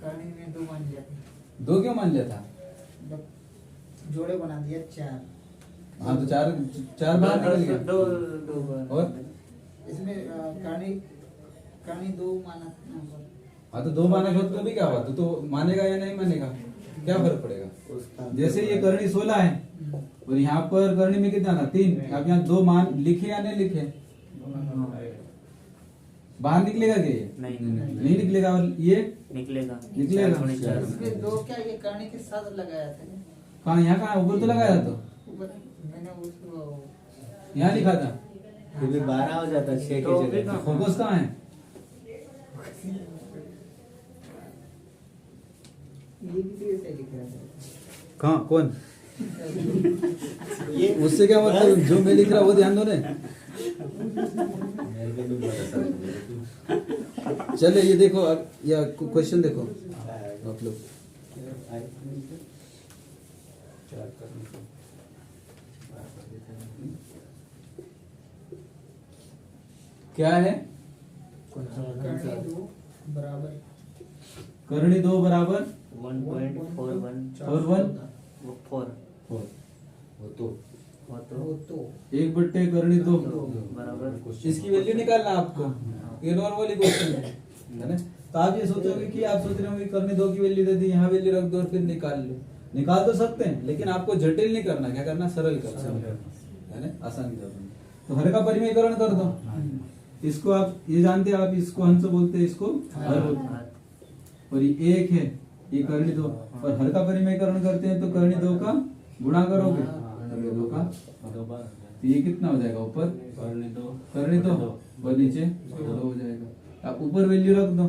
[SPEAKER 6] करनी में 2 मान लिया,
[SPEAKER 2] 2 क्यों मान लिया था,
[SPEAKER 6] मतलब जोड़े बना दिया 4।
[SPEAKER 2] हाँ तो 4 बाहर निकल गया,
[SPEAKER 5] दो
[SPEAKER 2] और
[SPEAKER 6] इसमें करनी 2 माना था।
[SPEAKER 2] हाँ तो 2 माना तो भी क्या हुआ, तो मानेगा या नहीं मानेगा, क्या फर्क पड़ेगा।
[SPEAKER 5] उसका
[SPEAKER 2] जैसे ये करनी 16 है और यहाँ पर करनी में कितना था 3, आप यहाँ 2 मान लिखे या नहीं लिखे, बाहर निकलेगा क्या ये? नहीं निकलेगा। और ये
[SPEAKER 3] निकलेगा
[SPEAKER 2] निकलेगा।
[SPEAKER 3] 4 गुणे 4
[SPEAKER 6] इसमें दो क्या ये करने के साथ लगाया था ना?
[SPEAKER 2] कहाँ? यहाँ कहाँ? ऊपर तो लगाया था, तो
[SPEAKER 6] ऊपर मैंने उसको
[SPEAKER 2] यहाँ लिखा था।
[SPEAKER 5] फिर भी 12 हो जाता 6
[SPEAKER 3] तो
[SPEAKER 5] की जगह।
[SPEAKER 2] फोकस कहाँ है?
[SPEAKER 6] ये भी तो ऐसे लिख रहा था।
[SPEAKER 2] कहाँ? कौन? उससे क्या मतलब? जो मैं लिख रहा वो ध्यान दो ने।
[SPEAKER 1] मेरे को भी पता था।
[SPEAKER 2] चले ये देखो, या क्वेश्चन देखो आप लोग। क्या है?
[SPEAKER 6] करने दो बराबर
[SPEAKER 2] करनी 2 बराबर
[SPEAKER 3] 1.41
[SPEAKER 2] और 1
[SPEAKER 3] वो 4
[SPEAKER 8] वो तो
[SPEAKER 3] वो
[SPEAKER 6] वो
[SPEAKER 3] तो
[SPEAKER 6] तो
[SPEAKER 2] 1/2 करनी 2
[SPEAKER 3] बराबर
[SPEAKER 2] इसकी वैल्यू निकालना आपको। ये नॉर्मली क्वेश्चन है ना? तो आप ये सोचोगे कि आप सोच रहे होंगे करनी 2 की वैल्यू दे दी, यहाँ वैल्यू रख दो और फिर निकाल लो। निकाल तो सकते हैं, लेकिन आपको जटिल नहीं करना। क्या करना? सरल करना है ना, आसान करना। तो हर का परिमेयकरण कर दो। इसको आप ये जानते हैं, आप इसको हंस बोलते हैं, इसको हर बोलते हैं। और ये 1 है, ये करनी 2। और हर का परिमेयकरण करते हैं तो करनी 2 का गुणा करोगे, करनी 2 का। तो ये कितना हो जाएगा? ऊपर करनी 2 और नीचे 2 हो जाएगा। आप ऊपर वैल्यू रख दो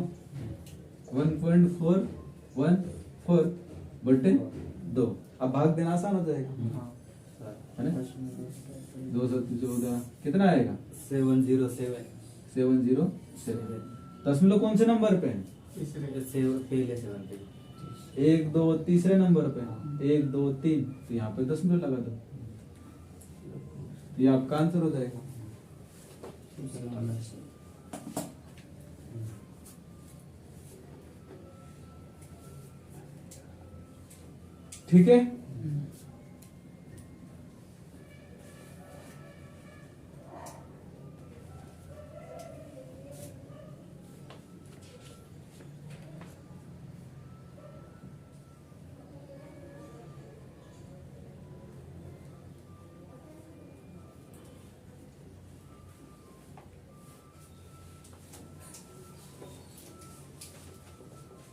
[SPEAKER 2] 1.414/2। अब भाग देना आसान हो जाएगा है ना? 214 कितना आएगा?
[SPEAKER 5] 707
[SPEAKER 2] 707। दशमलव कौन से नंबर पे है?
[SPEAKER 5] पहले 7 पे
[SPEAKER 2] 1 2 तीसरे नंबर पे, 1 2 3, तो यहाँ पे दशमलव लगा दो, तो ये आपका आंसर हो जाएगा। ठीक है।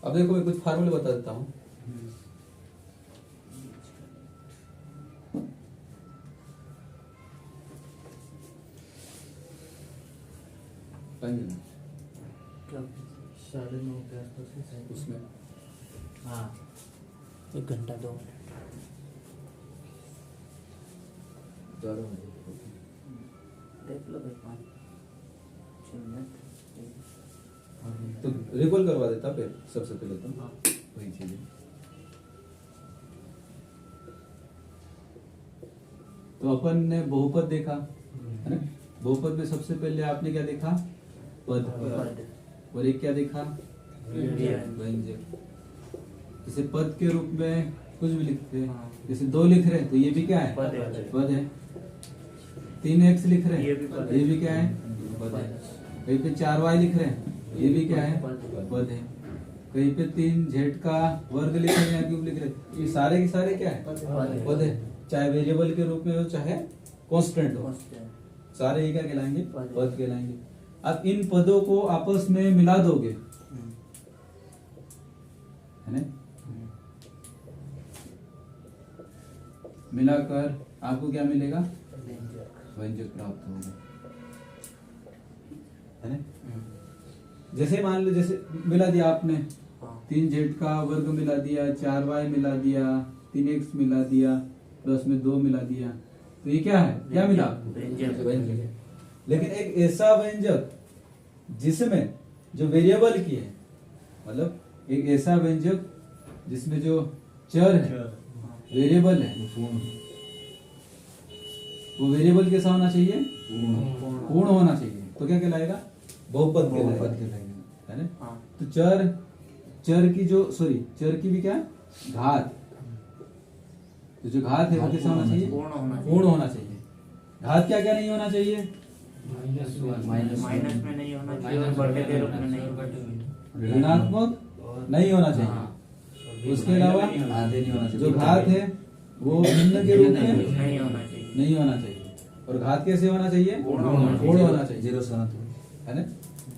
[SPEAKER 2] अब देखो मैं कुछ फार्मूले बता देता हूँ।
[SPEAKER 3] क्या 9:30 के आसपास है शायद।
[SPEAKER 2] उसमें
[SPEAKER 3] हाँ 1 घंटा 2 मिनट। देख लो भाई 5 मिनट
[SPEAKER 2] तो रिकॉल करवा देता फिर सबसे पहले तो
[SPEAKER 3] हाँ।
[SPEAKER 2] वही चीज है। तो अपन ने बहुपद देखा है ना? बहुपद में सबसे पहले आपने क्या देखा? पद। और एक क्या देखा? व्यंजक। जैसे पद के रूप में कुछ भी लिखते हैं, जैसे 2 लिख रहे हैं तो ये भी क्या है? पद है। 3x लिख रहे
[SPEAKER 3] ये भी
[SPEAKER 2] हैं
[SPEAKER 3] पद
[SPEAKER 2] ये
[SPEAKER 3] है।
[SPEAKER 2] भी क्या है? पद है। कहीं पे 4y लिख रहे हैं ये भी क्या है? पद है। कहीं पे 3z का वर्ग लिख रहे हैं, क्यूब लिख रहे हैं, ये सारे के सारे क्या है? पद है। चाहे वेरिएबल के रूप में हो चाहे कांस्टेंट हो, सारे ये क्या कहलाएंगे? पद कहलाएंगे। अब इन पदों को आपस में मिला दोगे है ना? मिलाकर आपको क्या मिलेगा? व्यंजक प्राप्त होगा है ना? जैसे मान लो, जैसे मिला दिया आपने 3z का वर्ग मिला दिया, 4y मिला दिया, 3x मिला दिया, प्लस में 2 मिला दिया, तो ये क्या है? क्या मिला? व्यंजक। लेकिन एक ऐसा व्यंजक जिसमें जो वेरिएबल की है, मतलब एक ऐसा व्यंजक जिसमें जो चर है, वेरिएबल है, वो वेरिएबल कैसा होना चाहिए? पूर्ण होना चाहिए। तो क्या कहलाएगा? बहुपद कहलाएगा है ना? तो चर की जो चर की भी क्या? घात। तो जो घात है वो कैसा होना चाहिए? पूर्ण होना चाहिए। घात क्या क्या नहीं होना चाहिए?
[SPEAKER 3] माइनस में नहीं होना चाहिए और बटे के रूप में नहीं।
[SPEAKER 2] ऋणात्मक नहीं होना चाहिए। उसके अलावा
[SPEAKER 8] आधे नहीं होना
[SPEAKER 2] जो
[SPEAKER 8] चाहिए।
[SPEAKER 2] घात है वो भिन्न के रूप में
[SPEAKER 3] नहीं होना चाहिए।
[SPEAKER 2] नहीं होना चाहिए। और घात कैसे होना चाहिए?
[SPEAKER 3] पूर्ण होना
[SPEAKER 2] पूर्ण होना चाहिए।
[SPEAKER 8] जीरो से होना चाहिए।
[SPEAKER 2] है ना?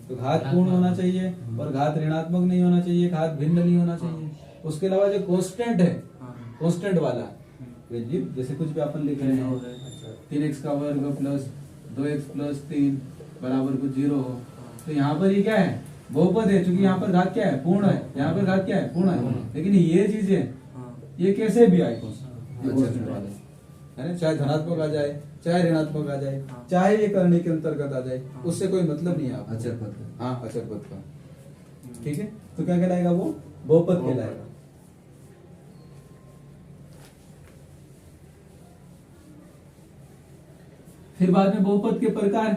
[SPEAKER 2] तो घात पूर्ण होना चाहिए और घात ऋणात्मक नहीं होना चाहिए, घात भिन्न नहीं होना चाहिए। उसके अलावा जो कांस्टेंट है, कांस्टेंट वाला जैसे कुछ भी अपन लिख रहे हैं 3x का वर्ग प्लस 2x प्लस 3 बराबर कुछ 0 हो, तो यहाँ पर ये क्या है, बहुपद है, क्योंकि यहाँ पर घात क्या है, पूर्ण है, यहाँ पर घात क्या है, पूर्ण है। लेकिन ये चीजें ये कैसे भी आए कांस्टेंट वाले, है ना, चाहे धनात्मक आ जाए, चाहे ऋणात्मक आ जाए, चाहे ये करने के अंतर्गत आ जाए, उससे कोई मतलब नहीं है आपको।
[SPEAKER 8] अचर पद का।
[SPEAKER 2] हाँ, अचर पद का। ठीक है, तो क्या कहलाएगा वो, बहुपद कहलाएगा। फिर बाद में बहुपद के प्रकार,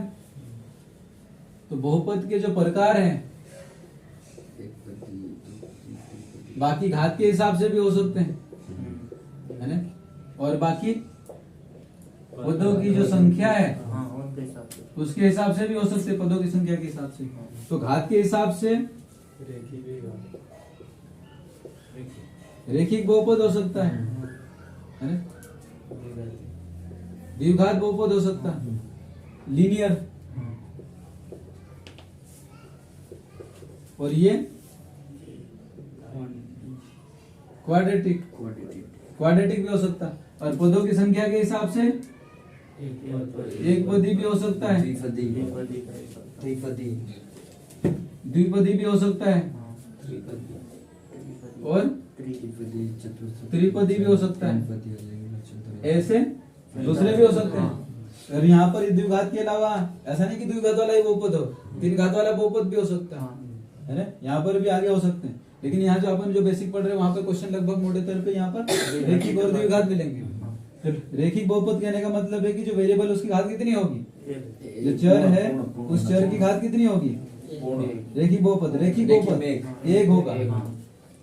[SPEAKER 2] तो बहुपद के जो प्रकार हैं बाकी घात के हिसाब से भी हो सकते हैं, है ना, और बाकी पदों की जो संख्या है
[SPEAKER 3] हाँ उनके हिसाब से
[SPEAKER 2] उसके हिसाब से भी हो सकते हैं, पदों की संख्या के हिसाब से। तो घात के हिसाब से रेखिक बहुपद हो सकता है ना, द्विघात बहुपद हो सकता है, लीनियर, और ये क्वाड्रेटिक, क्वाड्रेटिक भी हो सकता है। और पदों की संख्या के हिसाब से एक पदी भी हो सकता है, द्विपदी भी हो सकता है, और त्रिपदी भी हो सकता है। ऐसे दूसरे भी हो सकते हैं। और यहाँ पर द्विघात के अलावा ऐसा नहीं कि द्विघात वाला ही बहुपद हो, तीन घात वाला बहुपद भी हो सकता है ना, यहाँ पर भी आगे हो सकते हैं। लेकिन यहाँ जो अपन जो बेसिक पढ़ रहे हैं वहां पर क्वेश्चन लगभग मोटे तौर पे यहाँ पर रेखिक और द्विघात मिलेंगे। रेखिक बहुपद कहने का मतलब है कि जो वेरिएबल उसकी घात कितनी होगी, जो चर है उस चर की घात कितनी होगी, रेखिक बहुपद, रेखिक बहुपद एक होगा, है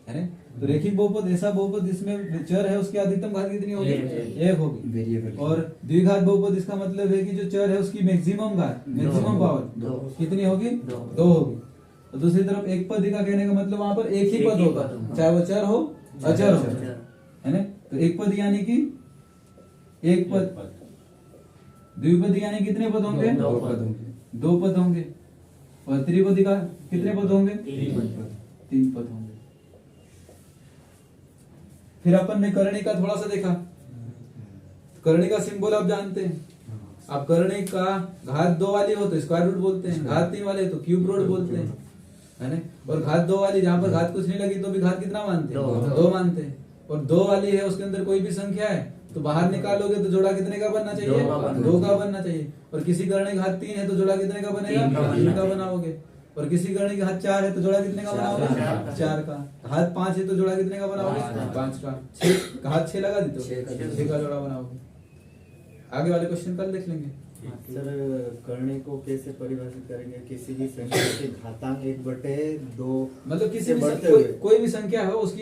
[SPEAKER 2] ना। तो रेखिक बहुपद ऐसा बहुपद जिसमें चर है उसकी अधिकतम घात कितनी होगी, एक होगी। और द्विघात बहुपद इसका मतलब है कि जो चर है उसकी मैक्सिमम घात, मैक्सिमम पावर कितनी होगी, 2 होगी। और दूसरी तरफ एक पदी का कहने का मतलब वहां पर एक ही पद होगा, चाहे वो चर हो अचर हो, है ना। तो एक पद यानी कि एक पद, द्विपदी यानी कितने पद होंगे, 2 पद होंगे। और त्रिपदी का कितने पद होंगे, 3 पद होंगे। फिर अपन ने करणी का थोड़ा सा देखा। करणी का सिंबल आप जानते हैं, आप करणी का घात 2 वाली हो तो स्क्वायर रूट बोलते हैं, घात 3 वाले तो क्यूब रूट बोलते हैं, है ना। और घात 2 वाली जहां पर घात कुछ नहीं लगी तो भी घात कितना मानते हैं, 2 मानते हैं। और 2 वाली है उसके अंदर कोई भी संख्या है तो बाहर निकालोगे तो जोड़ा कितने का बनना चाहिए, 2 का बनना चाहिए। और किसी करणी घात 3 है तो जोड़ा कितने का बनेगा, 3 का बनाओगे। और किसी करणी घात 4 है तो जोड़ा कितने का बनाओगे, 4 का। घात 5 है तो जोड़ा कितने का बनाओगे, 5 का। घात 6 लगा दी तो 6 का जोड़ा बनाओगे। आगे वाले क्वेश्चन कल देख लेंगे।
[SPEAKER 5] सर करणी को कैसे परिभाषित करेंगे, किसी भी संख्या के घातांक 1/2
[SPEAKER 2] मतलब किसी भी
[SPEAKER 5] बढ़ते
[SPEAKER 2] कोई,
[SPEAKER 5] हुए।
[SPEAKER 2] कोई भी संख्या हो उसकी